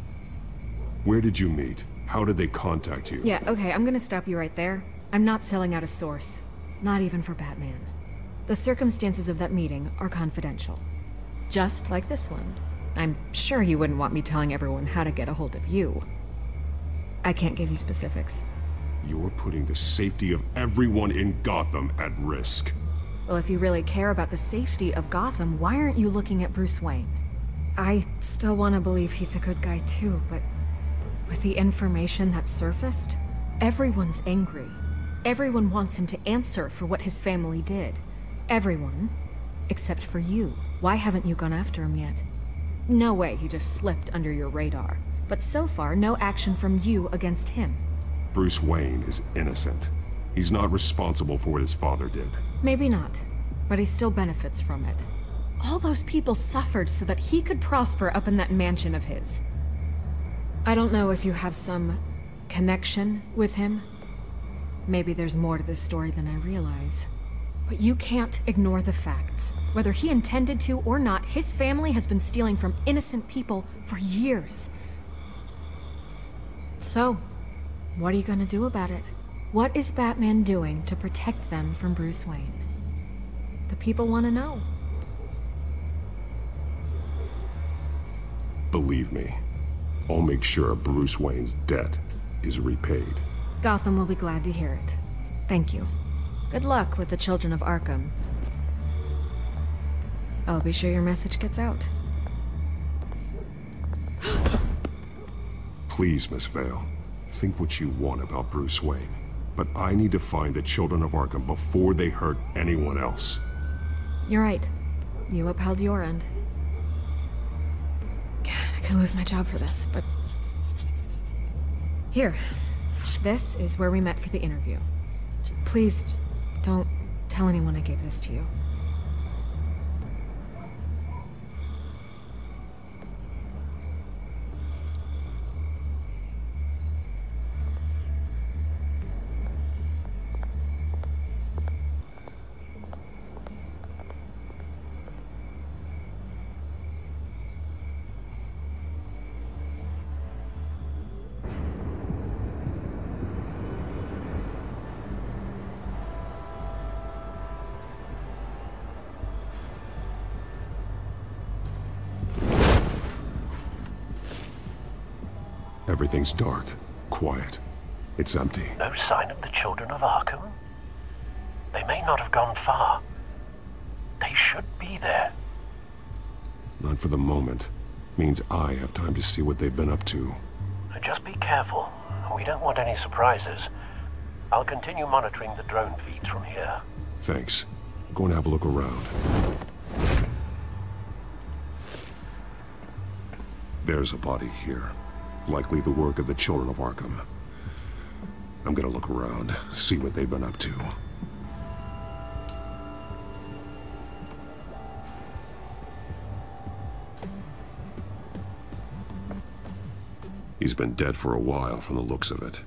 Where did you meet? How did they contact you? Yeah, okay, I'm gonna stop you right there. I'm not selling out a source. Not even for Batman. The circumstances of that meeting are confidential. Just like this one. I'm sure you wouldn't want me telling everyone how to get a hold of you. I can't give you specifics. You're putting the safety of everyone in Gotham at risk. Well, if you really care about the safety of Gotham, why aren't you looking at Bruce Wayne? I still want to believe he's a good guy too, but with the information that surfaced, everyone's angry. Everyone wants him to answer for what his family did. Everyone, except for you. Why haven't you gone after him yet? No way he just slipped under your radar. But so far, no action from you against him. Bruce Wayne is innocent. He's not responsible for what his father did. Maybe not, but he still benefits from it. All those people suffered so that he could prosper up in that mansion of his. I don't know if you have some connection with him. Maybe there's more to this story than I realize. But you can't ignore the facts. Whether he intended to or not, his family has been stealing from innocent people for years. So, what are you gonna do about it? What is Batman doing to protect them from Bruce Wayne? The people want to know. Believe me, I'll make sure Bruce Wayne's debt is repaid. Gotham will be glad to hear it. Thank you. Good luck with the children of Arkham. I'll be sure your message gets out. Please, Miss Vale, think what you want about Bruce Wayne. But I need to find the children of Arkham before they hurt anyone else. You're right. You upheld your end. God, I could lose my job for this, but... Here. This is where we met for the interview. Please, don't tell anyone I gave this to you. Everything's dark, quiet. It's empty. No sign of the children of Arkham? They may not have gone far. They should be there. Not for the moment. Means I have time to see what they've been up to. Just be careful. We don't want any surprises. I'll continue monitoring the drone feeds from here. Thanks. Go and have a look around. There's a body here. Likely the work of the children of Arkham. I'm gonna look around, see what they've been up to. He's been dead for a while from the looks of it.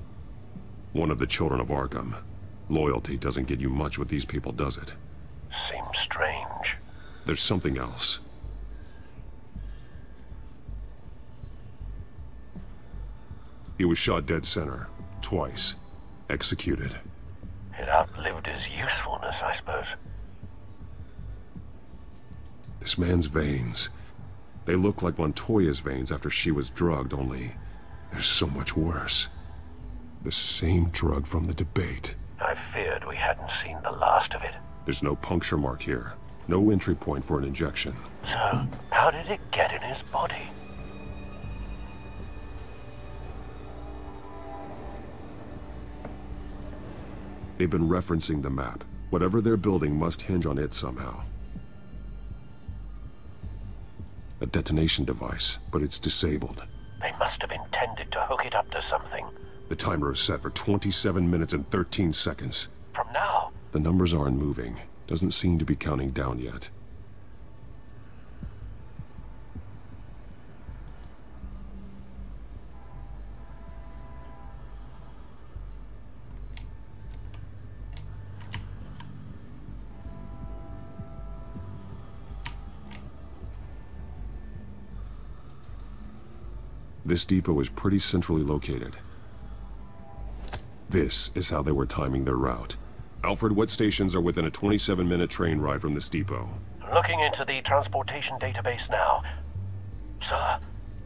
One of the children of Arkham. Loyalty doesn't get you much with these people, does it? Seems strange. There's something else. He was shot dead center, twice. Executed. It outlived his usefulness, I suppose. This man's veins. They look like Montoya's veins after she was drugged, only they're so much worse. The same drug from the debate. I feared we hadn't seen the last of it. There's no puncture mark here. No entry point for an injection. So, how did it get in his body? They've been referencing the map. Whatever they're building must hinge on it somehow. A detonation device, but it's disabled. They must have intended to hook it up to something. The timer is set for 27 minutes and 13 seconds. From now? The numbers aren't moving. Doesn't seem to be counting down yet. This depot is pretty centrally located. This is how they were timing their route. Alfred, what stations are within a 27-minute train ride from this depot? Looking into the transportation database now. Sir,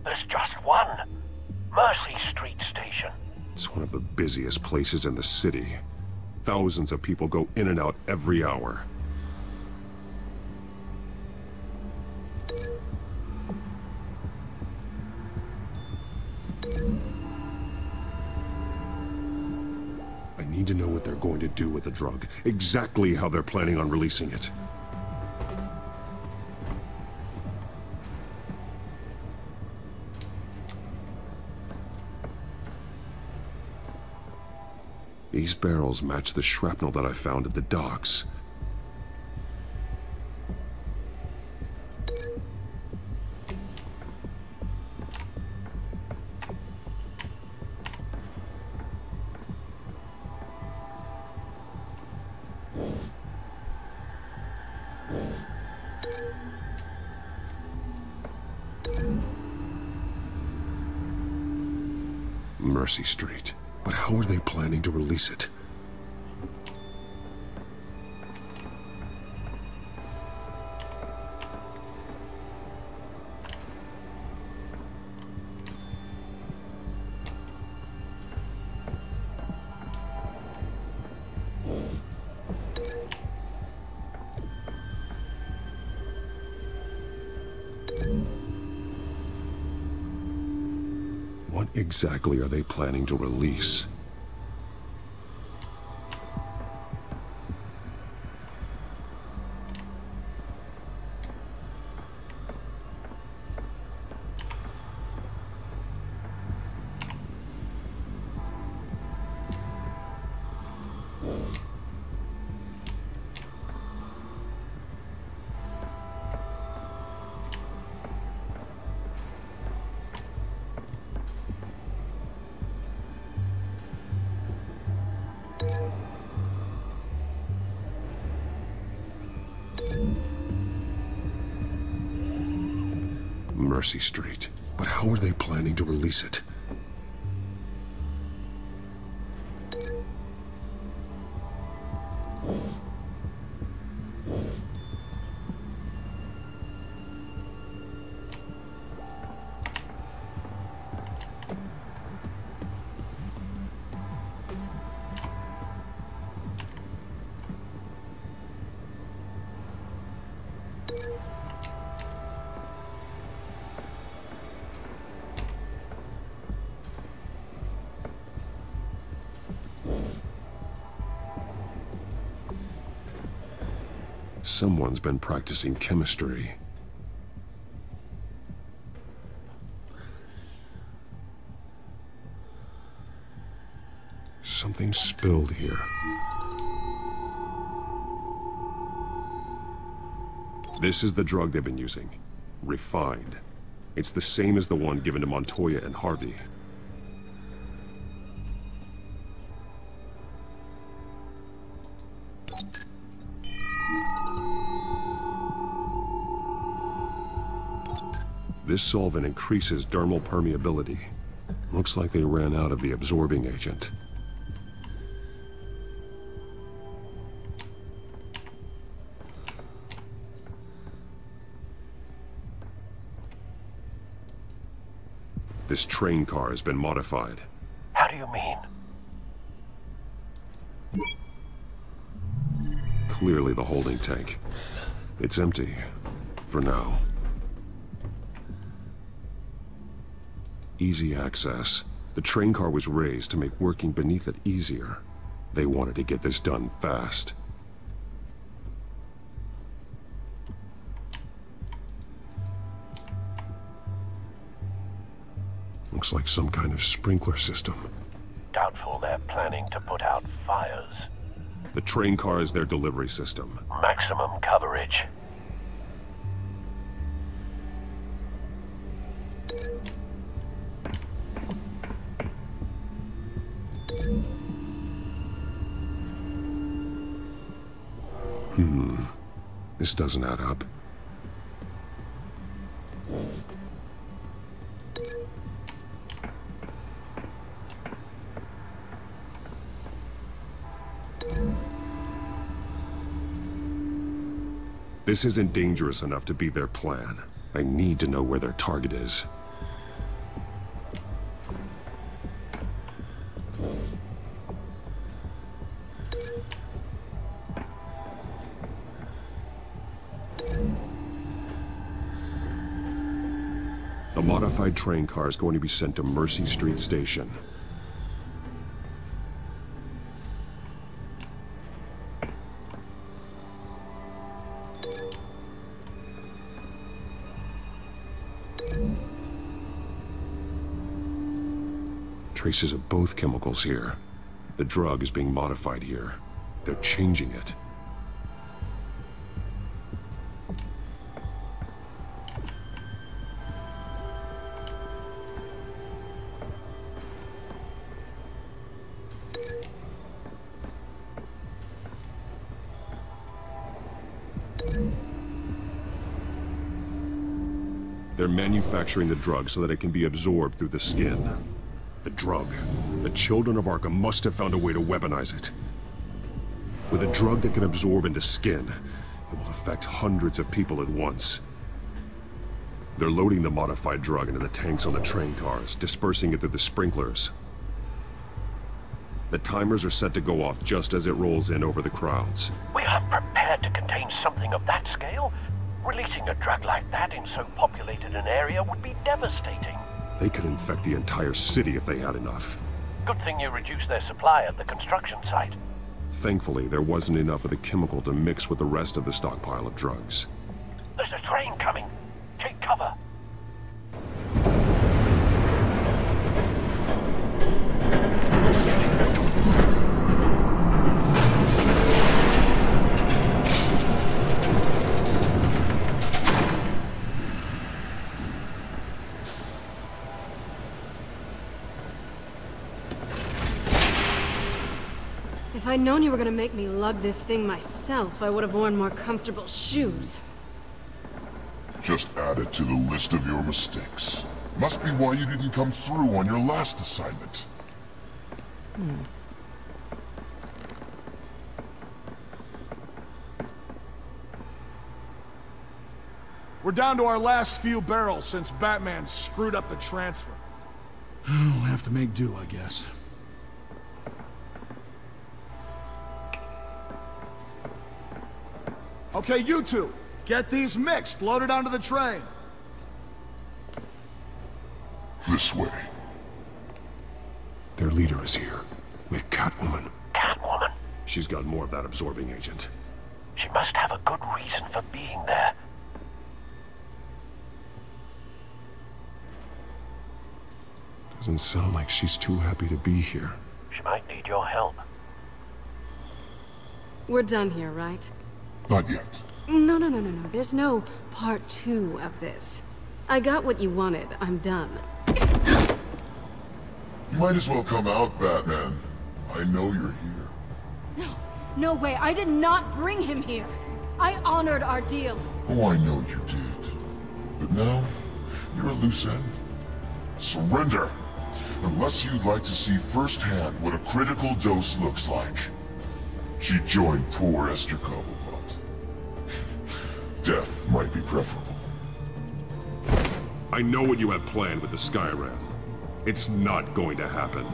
there's just one. Mercy Street Station. It's one of the busiest places in the city. Thousands of people go in and out every hour. I need to know what they're going to do with the drug. Exactly how they're planning on releasing it. These barrels match the shrapnel that I found at the docks. Mercy Street. But how are they planning to release it? What exactly are they planning to release? Mercy Street. But how are they planning to release it? Someone's been practicing chemistry. Something spilled here. This is the drug they've been using. Refined. It's the same as the one given to Montoya and Harvey. This solvent increases dermal permeability. Looks like they ran out of the absorbing agent. This train car has been modified. How do you mean? Clearly the holding tank. It's empty. For now. Easy access. The train car was raised to make working beneath it easier. They wanted to get this done fast. Looks like some kind of sprinkler system. Doubtful they're planning to put out fires. The train car is their delivery system. Maximum coverage. This doesn't add up. This isn't dangerous enough to be their plan. I need to know where their target is. The modified train car is going to be sent to Mercy Street Station. Traces of both chemicals here. The drug is being modified here. They're changing it. They're manufacturing the drug so that it can be absorbed through the skin. The drug. The children of Arkham must have found a way to weaponize it. With a drug that can absorb into skin, it will affect hundreds of people at once. They're loading the modified drug into the tanks on the train cars, dispersing it through the sprinklers. The timers are set to go off just as it rolls in over the crowds. We aren't prepared to contain something of that scale. Releasing a drug like that in so populated an area would be devastating. They could infect the entire city if they had enough. Good thing you reduced their supply at the construction site. Thankfully, there wasn't enough of the chemical to mix with the rest of the stockpile of drugs. There's a train coming. Take cover. If I'd known you were gonna make me lug this thing myself, I would have worn more comfortable shoes. Just add it to the list of your mistakes. Must be why you didn't come through on your last assignment. We're down to our last few barrels since Batman screwed up the transfer. We'll have to make do, I guess. Okay, you two, get these mixed, loaded onto the train. This way. Their leader is here, with Catwoman. Catwoman? She's got more of that absorbing agent. She must have a good reason for being there. Doesn't sound like she's too happy to be here. She might need your help. We're done here, right? Not yet. No. There's no part 2 of this. I got what you wanted. I'm done. You might as well come out, Batman. I know you're here. No way. I did not bring him here. I honored our deal. Oh, I know you did. But now, you're a loose end. Surrender! Unless you'd like to see firsthand what a critical dose looks like. She joined poor Esther Cobblepot. Death might be preferable. I know what you have planned with the Skyrim. It's not going to happen.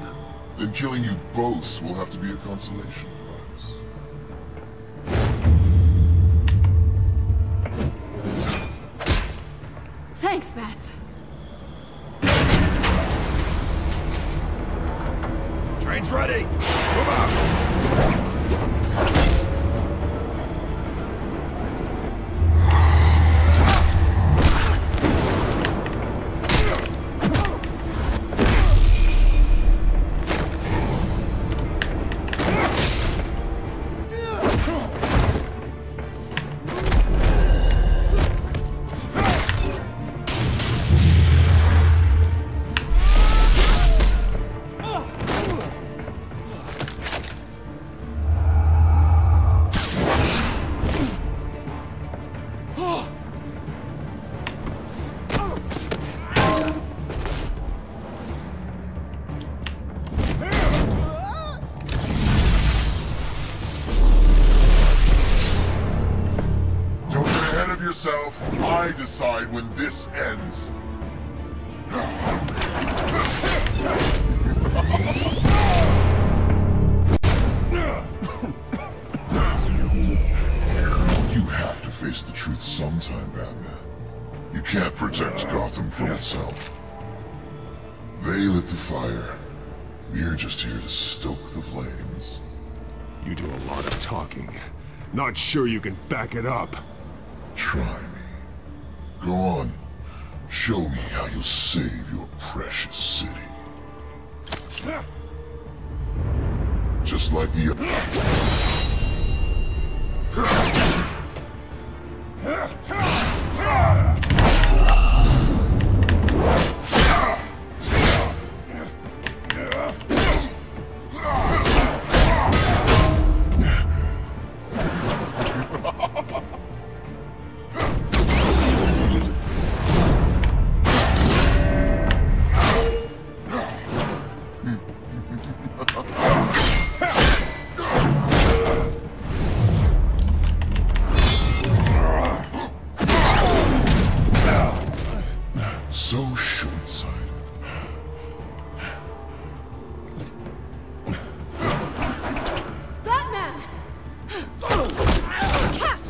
Then killing you both will have to be a consolation prize. Thanks, Bats. Train's ready! Move out! I decide when this ends. You have to face the truth sometime, Batman. You can't protect Gotham from itself. They lit the fire. We're just here to stoke the flames. You do a lot of talking. Not sure you can back it up. Try me. Go on. Show me how you'll save your precious city. just like the so short-sighted. Batman! Catch!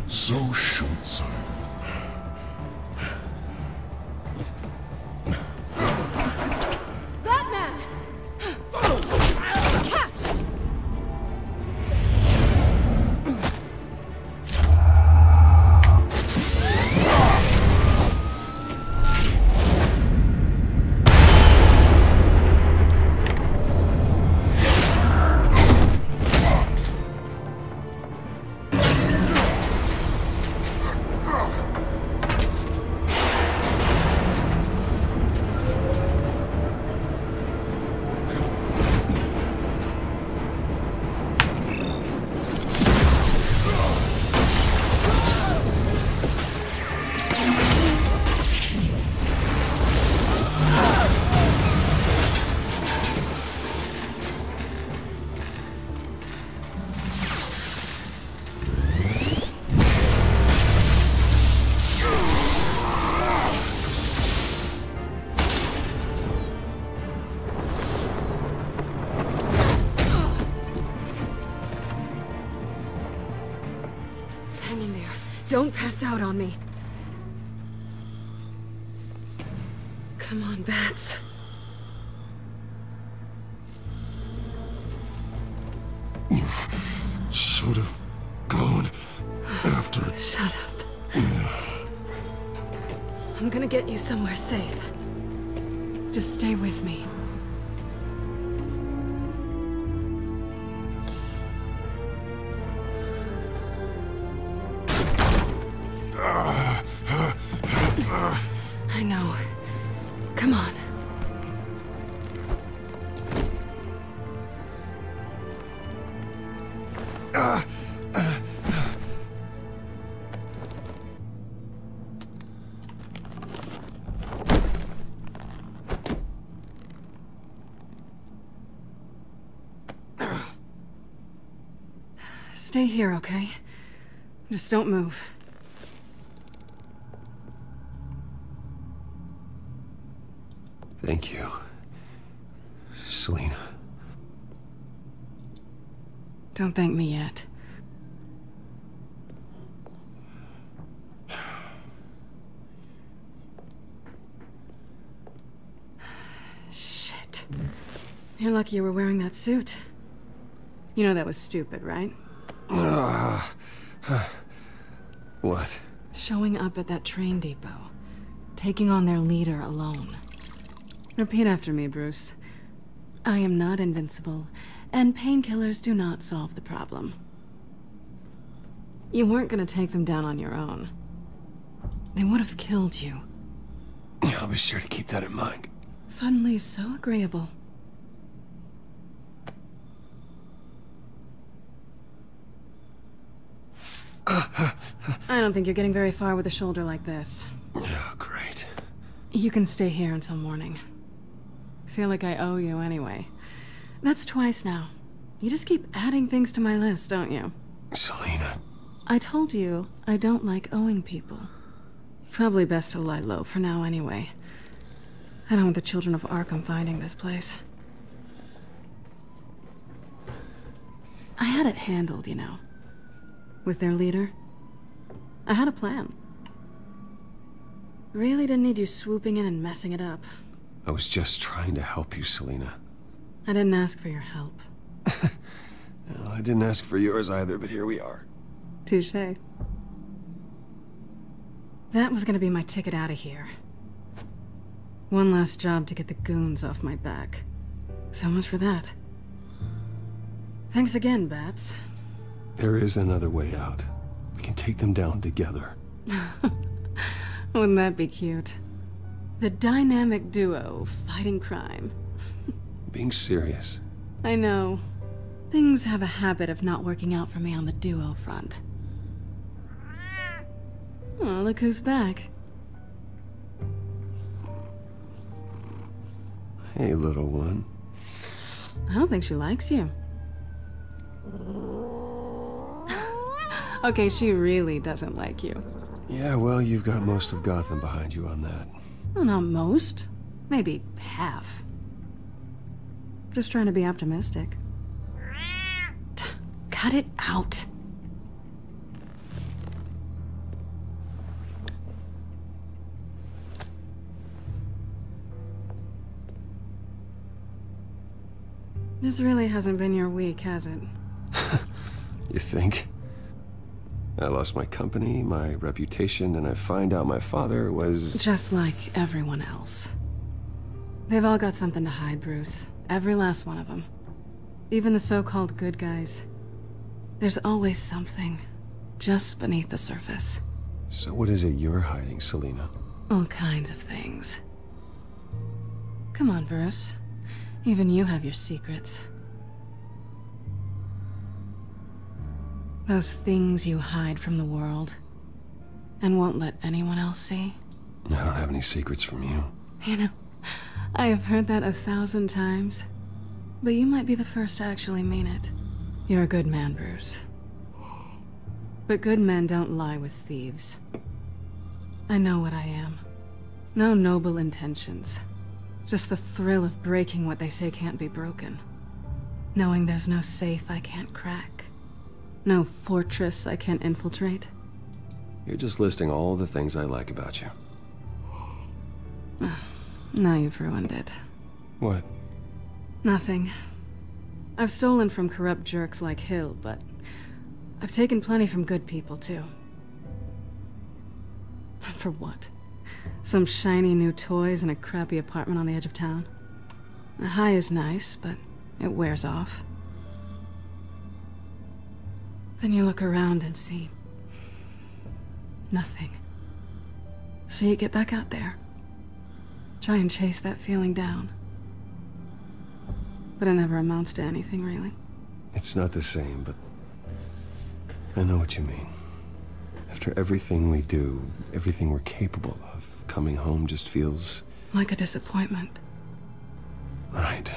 So short-sighted. Batman! Catch! Hang in there. Don't pass out on me. Come on, Bats. Should have gone after. Shut up. I'm gonna get you somewhere safe. Just stay with me. I know. Come on. Stay here, okay? Just don't move. Thank you, Selina. Don't thank me yet. Shit. You're lucky you were wearing that suit. You know that was stupid, right? What? Showing up at that train depot. Taking on their leader alone. Repeat after me, Bruce. I am not invincible, and painkillers do not solve the problem. You weren't gonna take them down on your own. They would have killed you. I'll be sure to keep that in mind. Suddenly so agreeable. I don't think you're getting very far with a shoulder like this. Oh, great. You can stay here until morning. Feel like I owe you anyway. That's twice now. You just keep adding things to my list, don't you? Selina. I told you I don't like owing people. Probably best to lie low for now anyway. I don't want the children of Arkham finding this place. I had it handled, you know. With their leader. I had a plan. Really didn't need you swooping in and messing it up. I was just trying to help you, Selina. I didn't ask for your help. Well, I didn't ask for yours either, but here we are. Touché. That was gonna be my ticket out of here. One last job to get the goons off my back. So much for that. Thanks again, Bats. There is another way out. We can take them down together. Wouldn't that be cute? The dynamic duo fighting crime. Being serious. I know. Things have a habit of not working out for me on the duo front. Oh, look who's back. Hey, little one. I don't think she likes you. Okay, she really doesn't like you. Yeah, well, you've got most of Gotham behind you on that. Well, not most. Maybe half. Just trying to be optimistic. Cut it out. This really hasn't been your week, has it? You think? I lost my company, my reputation, and I find out my father was... Just like everyone else. They've all got something to hide, Bruce. Every last one of them. Even the so-called good guys. There's always something, just beneath the surface. So what is it you're hiding, Selina? All kinds of things. Come on, Bruce. Even you have your secrets. Those things you hide from the world, and won't let anyone else see. I don't have any secrets from you. You know, I have heard that 1,000 times, but you might be the first to actually mean it. You're a good man, Bruce. But good men don't lie with thieves. I know what I am. No noble intentions. Just the thrill of breaking what they say can't be broken. Knowing there's no safe I can't crack. No fortress I can't infiltrate. You're just listing all the things I like about you. Now you've ruined it. What? Nothing. I've stolen from corrupt jerks like Hill, but I've taken plenty from good people, too. For what? Some shiny new toys and a crappy apartment on the edge of town? The high is nice, but it wears off. Then you look around and see nothing. So you get back out there. Try and chase that feeling down. But it never amounts to anything, really. It's not the same, but I know what you mean. After everything we do, everything we're capable of, coming home just feels... like a disappointment. Right.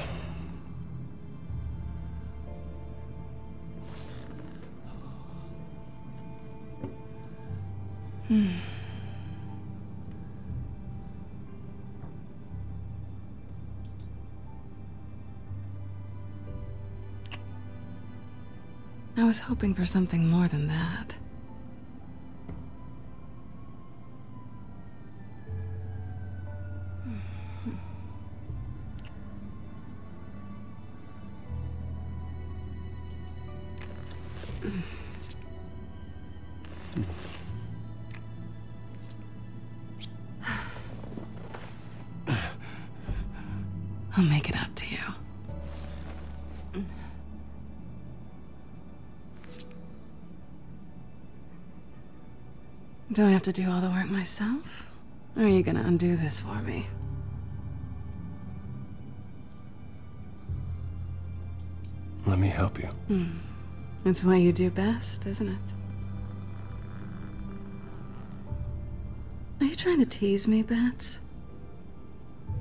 I was hoping for something more than that. I'll make it up to you. Do I have to do all the work myself? Or are you gonna undo this for me? Let me help you. It's what you do best, isn't it? Are you trying to tease me, Bats?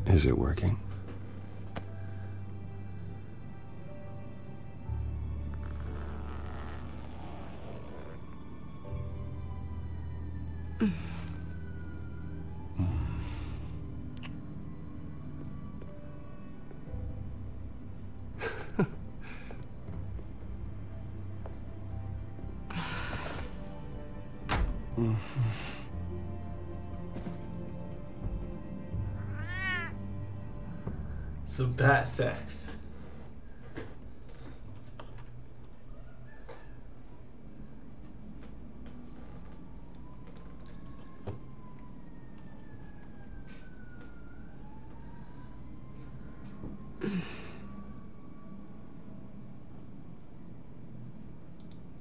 Is it working? Some bat sex.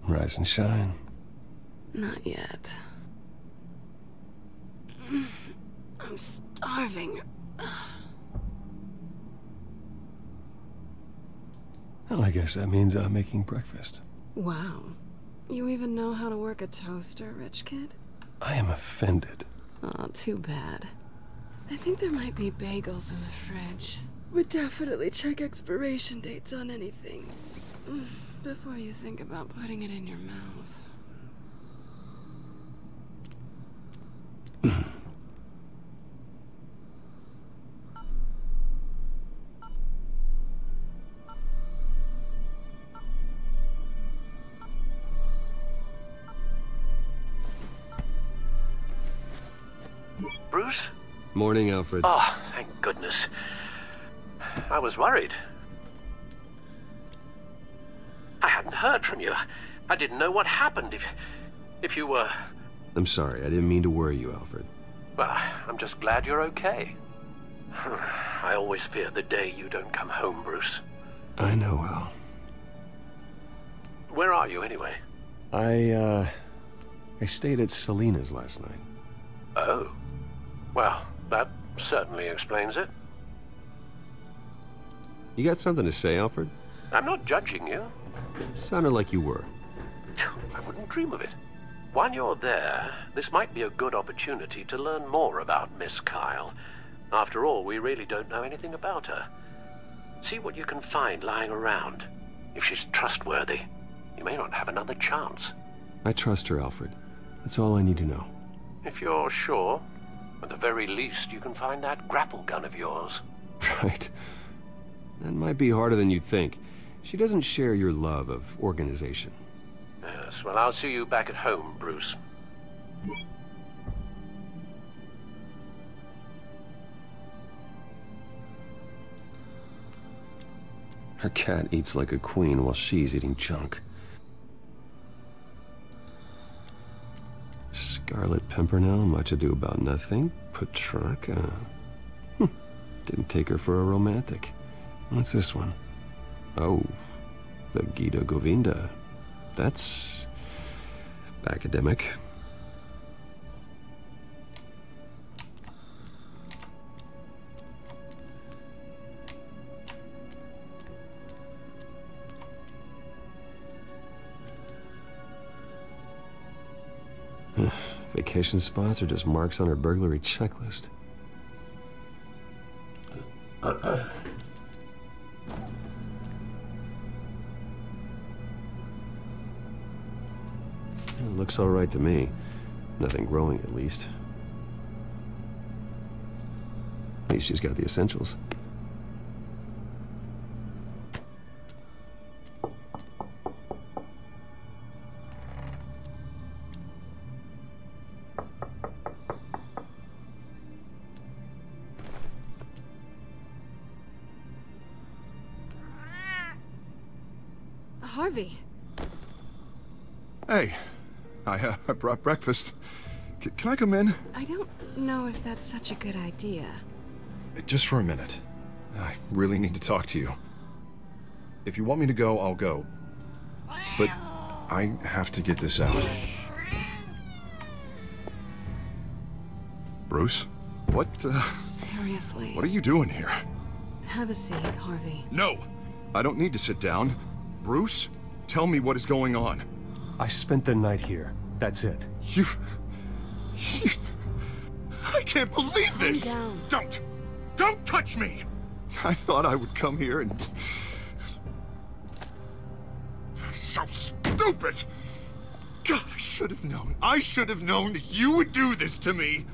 Rise and shine. Not yet. I'm starving. Well, I guess that means I'm making breakfast. Wow. You even know how to work a toaster, rich kid? I am offended. Aw, too bad. I think there might be bagels in the fridge. But definitely check expiration dates on anything before you think about putting it in your mouth. Bruce? Morning, Alfred. Oh, thank goodness. I was worried. I hadn't heard from you. I didn't know what happened if you were... I'm sorry, I didn't mean to worry you, Alfred. Well, I'm just glad you're okay. I always fear the day you don't come home, Bruce. I know, Al. Where are you, anyway? I stayed at Selena's last night. Oh. Well, that certainly explains it. You got something to say, Alfred? I'm not judging you. Sounded like you were. I wouldn't dream of it. While you're there, this might be a good opportunity to learn more about Miss Kyle. After all, we really don't know anything about her. See what you can find lying around. If she's trustworthy, you may not have another chance. I trust her, Alfred. That's all I need to know. If you're sure, at the very least, you can find that grapple gun of yours. Right. That might be harder than you'd think. She doesn't share your love of organization. Yes, well, I'll see you back at home, Bruce. Her cat eats like a queen while she's eating junk. Scarlet Pimpernel, much ado about nothing. Petrarca. Didn't take her for a romantic. What's this one? Oh, the Gita Govinda. That's academic. Vacation spots are just marks on her burglary checklist. Looks all right to me. Nothing growing, at least. At least she's got the essentials. Harvey. Hey, I brought breakfast. Can I come in? I don't know if that's such a good idea. Just for a minute. I really need to talk to you. If you want me to go, I'll go. But I have to get this out. Bruce? What, Seriously. What are you doing here? Have a seat, Harvey. No! I don't need to sit down. Bruce, tell me what is going on. I spent the night here. That's it. You... I can't believe this! Calm down. Don't touch me! I thought I would come here and... So stupid! God, I should have known. I should have known that you would do this to me.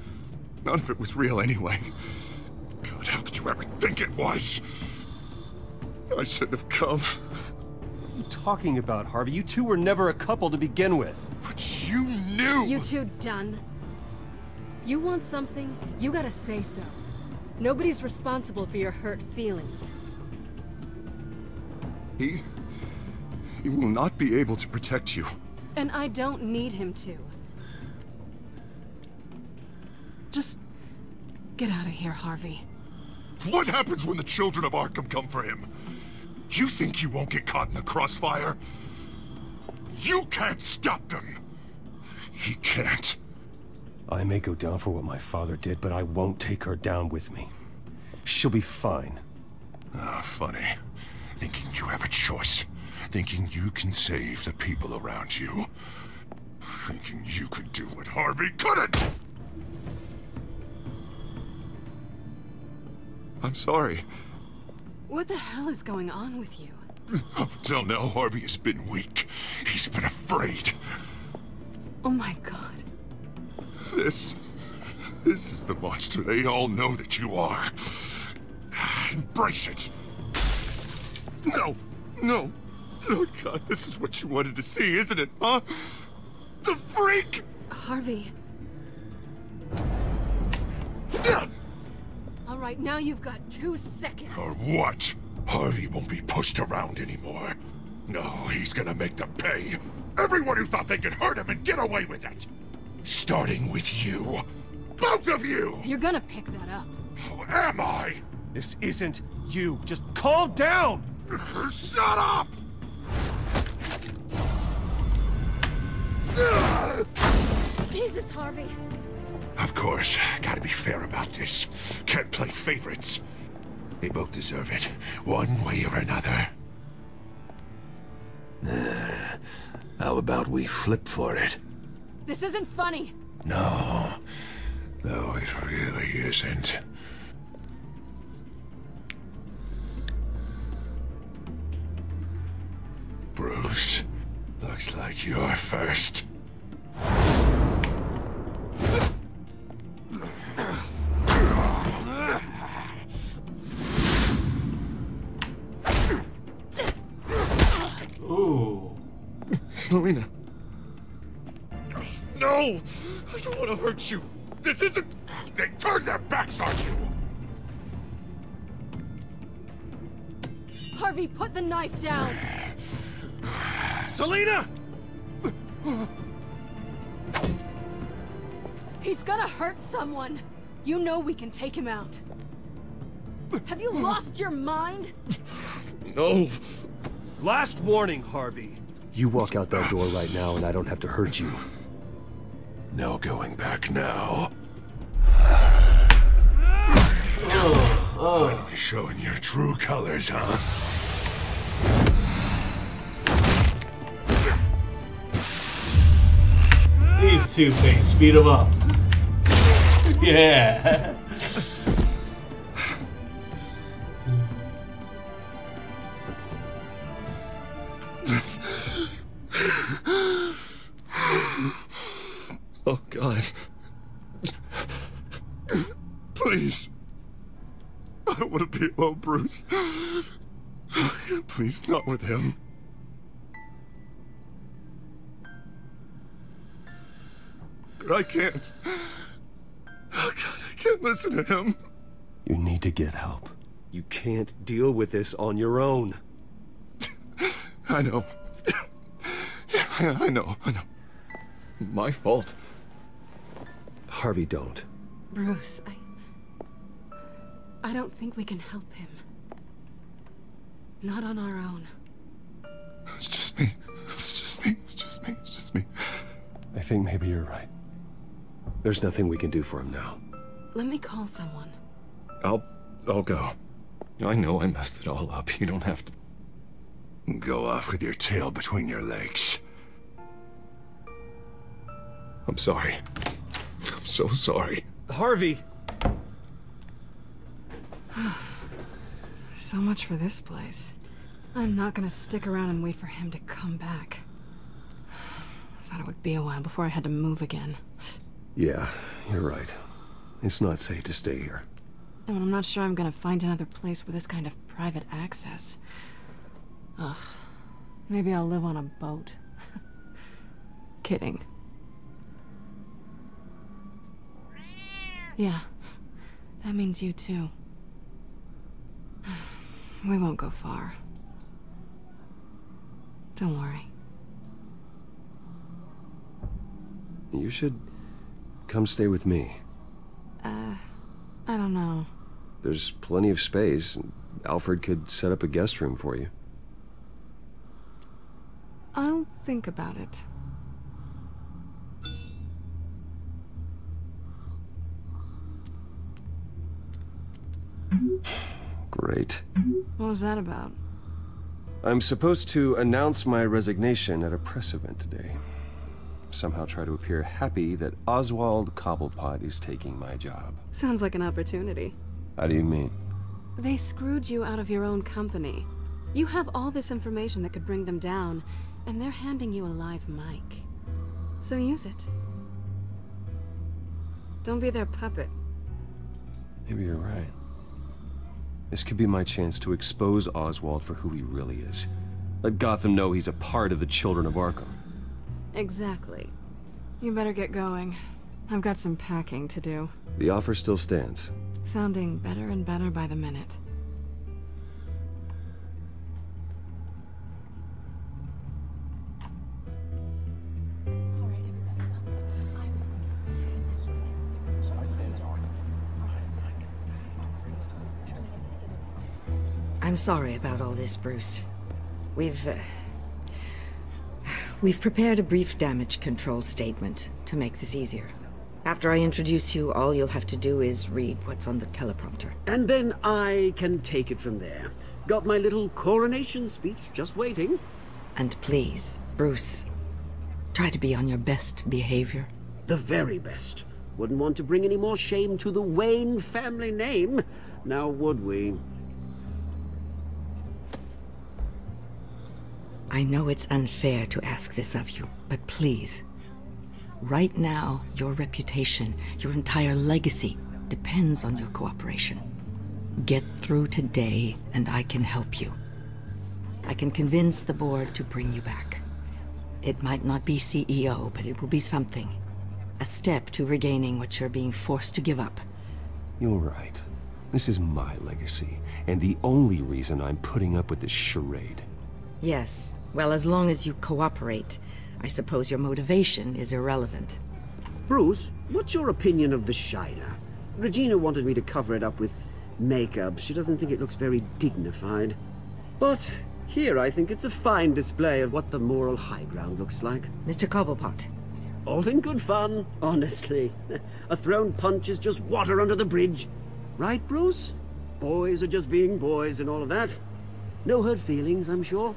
None of it was real anyway. God, how could you ever think it was? I shouldn't have come. What are you talking about, Harvey? You two were never a couple to begin with. But you knew! You two done? You want something, you gotta say so. Nobody's responsible for your hurt feelings. He will not be able to protect you. And I don't need him to. Just get out of here, Harvey. What happens when the children of Arkham come for him? You think you won't get caught in the crossfire? You can't stop them! He can't. I may go down for what my father did, but I won't take her down with me. She'll be fine. Ah, funny. Thinking you have a choice. Thinking you can save the people around you. Thinking you could do what Harvey couldn't! I'm sorry. What the hell is going on with you? Up until now, Harvey has been weak. He's been afraid. Oh my god. This is the monster they all know that you are. Embrace it. No, no. Oh god, this is what you wanted to see, isn't it, huh? The freak! Harvey. All right, now you've got 2 seconds. Or what? Harvey won't be pushed around anymore. No, he's gonna make them pay. Everyone who thought they could hurt him and get away with it. Starting with you. Both of you! You're gonna pick that up. Who am I? This isn't you. Just calm down! Shut up! Jesus, Harvey. Of course, gotta be fair about this. Can't play favorites. They both deserve it, one way or another. How about we flip for it? This isn't funny. No. No, it really isn't. Bruce, looks like you're first. Ooh. Selina. No! I don't want to hurt you. This isn't... They turned their backs on you. Harvey, put the knife down. Selina! He's gonna hurt someone. You know we can take him out. Have you lost your mind? No. Last warning, Harvey. You walk out that door right now and I don't have to hurt you. No going back now. Finally showing your true colors, huh? These two things, speed them up. Yeah. Oh, God. Please. I don't want to be alone, Bruce. Please, not with him. But I can't. Oh, God, I can't listen to him. You need to get help. You can't deal with this on your own. I know. I know. My fault. Harvey, don't. Bruce, I don't think we can help him. Not on our own. It's just me. I think maybe you're right. There's nothing we can do for him now. Let me call someone. I'll go. I know I messed it all up. You don't have to go off with your tail between your legs. I'm sorry. I'm so sorry. Harvey! So much for this place. I'm not gonna stick around and wait for him to come back. Thought it would be a while before I had to move again. Yeah, you're right. It's not safe to stay here. And I'm not sure I'm gonna find another place with this kind of private access. Ugh. Maybe I'll live on a boat. Yeah, that means you too. We won't go far. Don't worry. You should come stay with me. I don't know. There's plenty of space. Alfred could set up a guest room for you. I'll think about it. Great. What was that about? I'm supposed to announce my resignation at a press event today. Somehow try to appear happy that Oswald Cobblepot is taking my job. Sounds like an opportunity. How do you mean? They screwed you out of your own company. You have all this information that could bring them down, and they're handing you a live mic. So use it. Don't be their puppet. Maybe you're right. This could be my chance to expose Oswald for who he really is. Let Gotham know he's a part of the Children of Arkham. Exactly. You better get going. I've got some packing to do. The offer still stands. Sounding better and better by the minute. I'm sorry about all this, Bruce. We've prepared a brief damage control statement to make this easier. After I introduce you, all you'll have to do is read what's on the teleprompter. And then I can take it from there. Got my little coronation speech just waiting. And please, Bruce, try to be on your best behavior. The very best. Wouldn't want to bring any more shame to the Wayne family name, now would we? I know it's unfair to ask this of you, but please. Right now, your reputation, your entire legacy, depends on your cooperation. Get through today, and I can help you. I can convince the board to bring you back. It might not be CEO, but it will be something. A step to regaining what you're being forced to give up. You're right. This is my legacy, and the only reason I'm putting up with this charade. Yes. Well, as long as you cooperate, I suppose your motivation is irrelevant. Bruce, what's your opinion of the Shiner? Regina wanted me to cover it up with makeup. She doesn't think it looks very dignified. But here I think it's a fine display of what the moral high ground looks like. Mr. Cobblepot. All in good fun, honestly. A thrown punch is just water under the bridge. Right, Bruce? Boys are just being boys and all of that. No hurt feelings, I'm sure.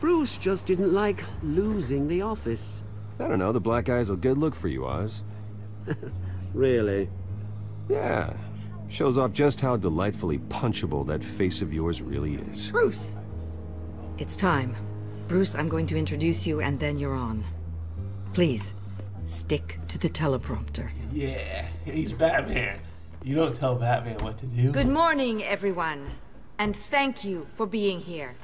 Bruce just didn't like losing the office. I don't know, the black eye's a good look for you, Oz. Really? Yeah. Shows off just how delightfully punchable that face of yours really is. Bruce! It's time. Bruce, I'm going to introduce you and then you're on. Please, stick to the teleprompter. Yeah, he's Batman. You don't tell Batman what to do. Good morning, everyone. And thank you for being here.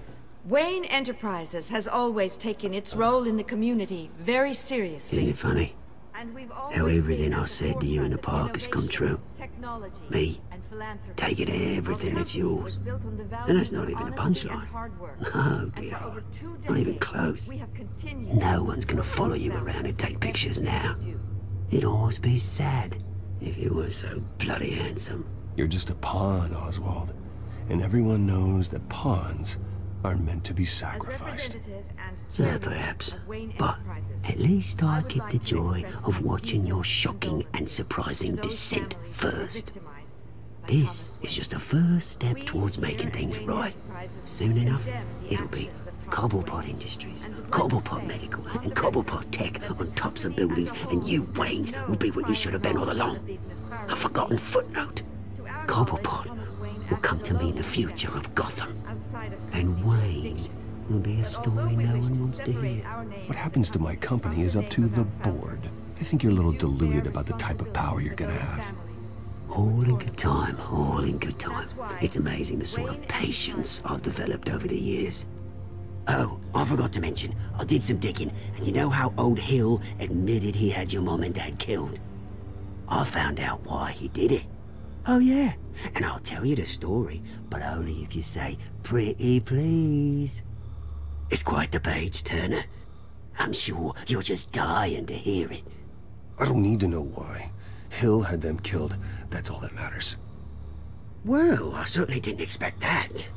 Wayne Enterprises has always taken its role in the community very seriously. Isn't it funny? How everything I said to you in the park has come true. Me, taking everything that's yours. And that's not even a punchline. No, dear. Not even close. No one's gonna follow you around and take pictures now. It'd almost be sad if you were so bloody handsome. You're just a pawn, Oswald. And everyone knows that pawns are meant to be sacrificed. Yeah, perhaps. But at least I get the joy of watching your shocking and surprising descent first. This is just a first step towards making things right. Soon enough, it'll be Cobblepot Industries, Cobblepot Medical, and Cobblepot Tech on tops of buildings, and you, Waynes, will be what you should have been all along. A forgotten footnote. Cobblepot will come to mean the future of Gotham. And Wayne will be a story no one wants to hear. What happens to my company is up to the board. I think you're a little deluded about the type of power you're gonna have. All in good time, all in good time. It's amazing the sort of patience I've developed over the years. Oh, I forgot to mention, I did some digging, and you know how old Hill admitted he had your mom and dad killed? I found out why he did it. Oh yeah, and I'll tell you the story, but only if you say, pretty please. It's quite the page turner. I'm sure you're just dying to hear it. I don't need to know why. Hill had them killed. That's all that matters. Well, I certainly didn't expect that.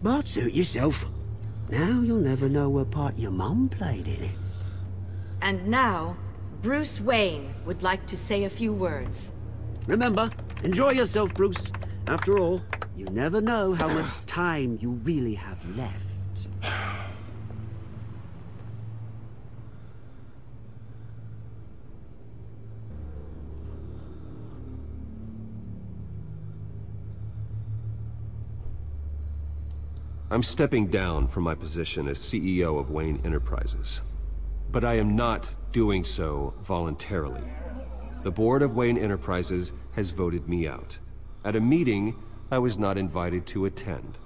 But suit yourself. Now you'll never know what part your mum played in it. And now, Bruce Wayne would like to say a few words. Remember, enjoy yourself, Bruce. After all, you never know how much time you really have left. I'm stepping down from my position as CEO of Wayne Enterprises. But I am not doing so voluntarily. The board of Wayne Enterprises has voted me out. At a meeting I was not invited to attend.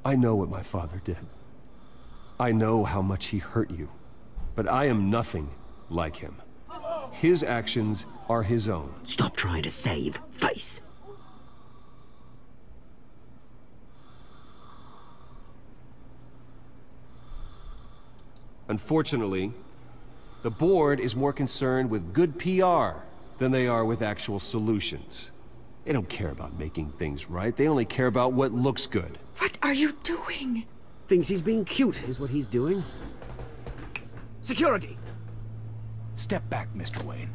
I know what my father did. I know how much he hurt you. But I am nothing like him. His actions are his own. Stop trying to save face. Unfortunately, the board is more concerned with good PR than they are with actual solutions. They don't care about making things right. They only care about what looks good. What are you doing? Thinks he's being cute, is what he's doing. Security! Step back, Mr. Wayne.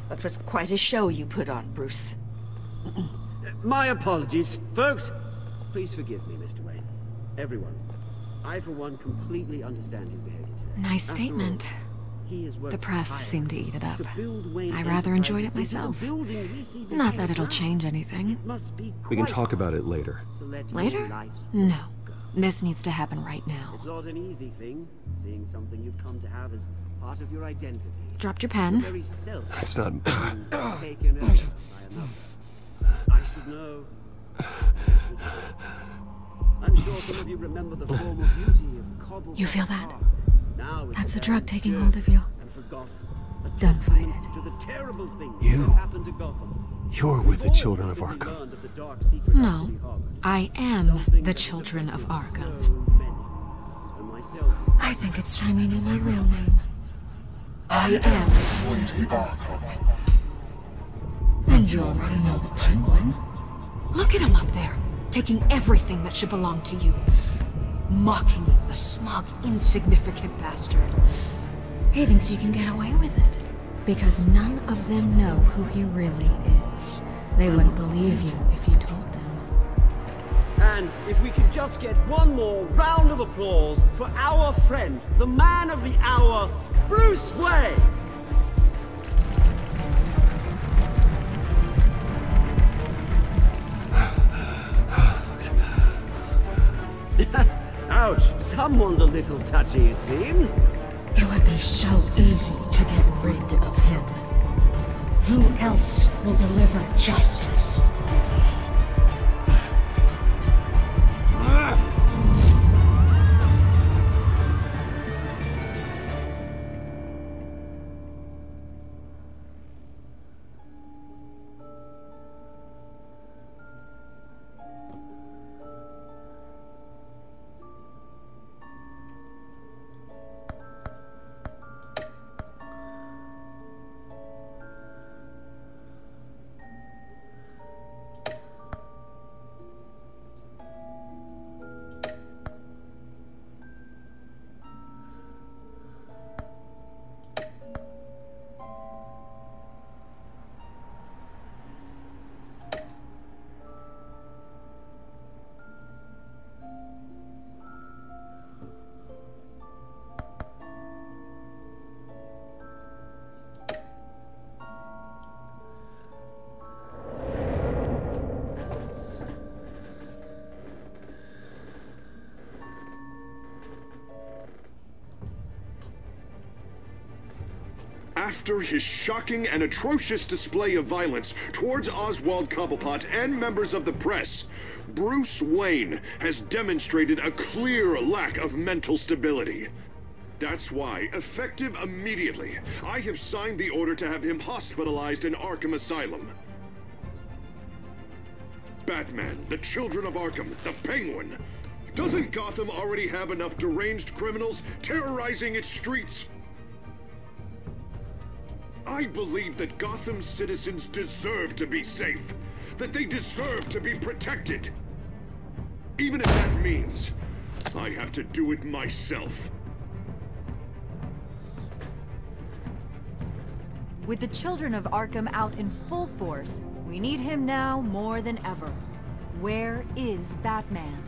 That was quite a show you put on, Bruce. My apologies. Folks, please forgive me, Mr. Wayne. Everyone. I, for one, completely understand his behavior today. Nice statement. The press seemed to eat it up. I rather enjoyed it myself. Not that it'll change anything. We can talk about it later. Later? No. This needs to happen right now. It's not an easy thing, seeing something you've come to have as part of your identity. Dropped your pen. That's not... Taken over by another. I should know. I'm sure some of you remember the formal beauty of cobble. You feel that? That's the drug taking hold of you. Don't fight it. You're with the children of Arkham. No, I am the children of Arkham. I think it's time you knew my real name. I am. And you already know the Penguin. Look at him up there, taking everything that should belong to you. Mocking you, the smug, insignificant bastard. He thinks he can get away with it. Because none of them know who he really is. They wouldn't believe you if you told them. And if we could just get one more round of applause for our friend, the man of the hour, Bruce Wayne! Ouch, someone's a little touchy, it seems. It would be so easy to get rid of him. Who else will deliver justice? After his shocking and atrocious display of violence towards Oswald Cobblepot and members of the press, Bruce Wayne has demonstrated a clear lack of mental stability. That's why, effective immediately, I have signed the order to have him hospitalized in Arkham Asylum. Batman, the Children of Arkham, the Penguin. Doesn't Gotham already have enough deranged criminals terrorizing its streets? I believe that Gotham's citizens deserve to be safe, that they deserve to be protected. Even if that means I have to do it myself. With the Children of Arkham out in full force, we need him now more than ever. Where is Batman?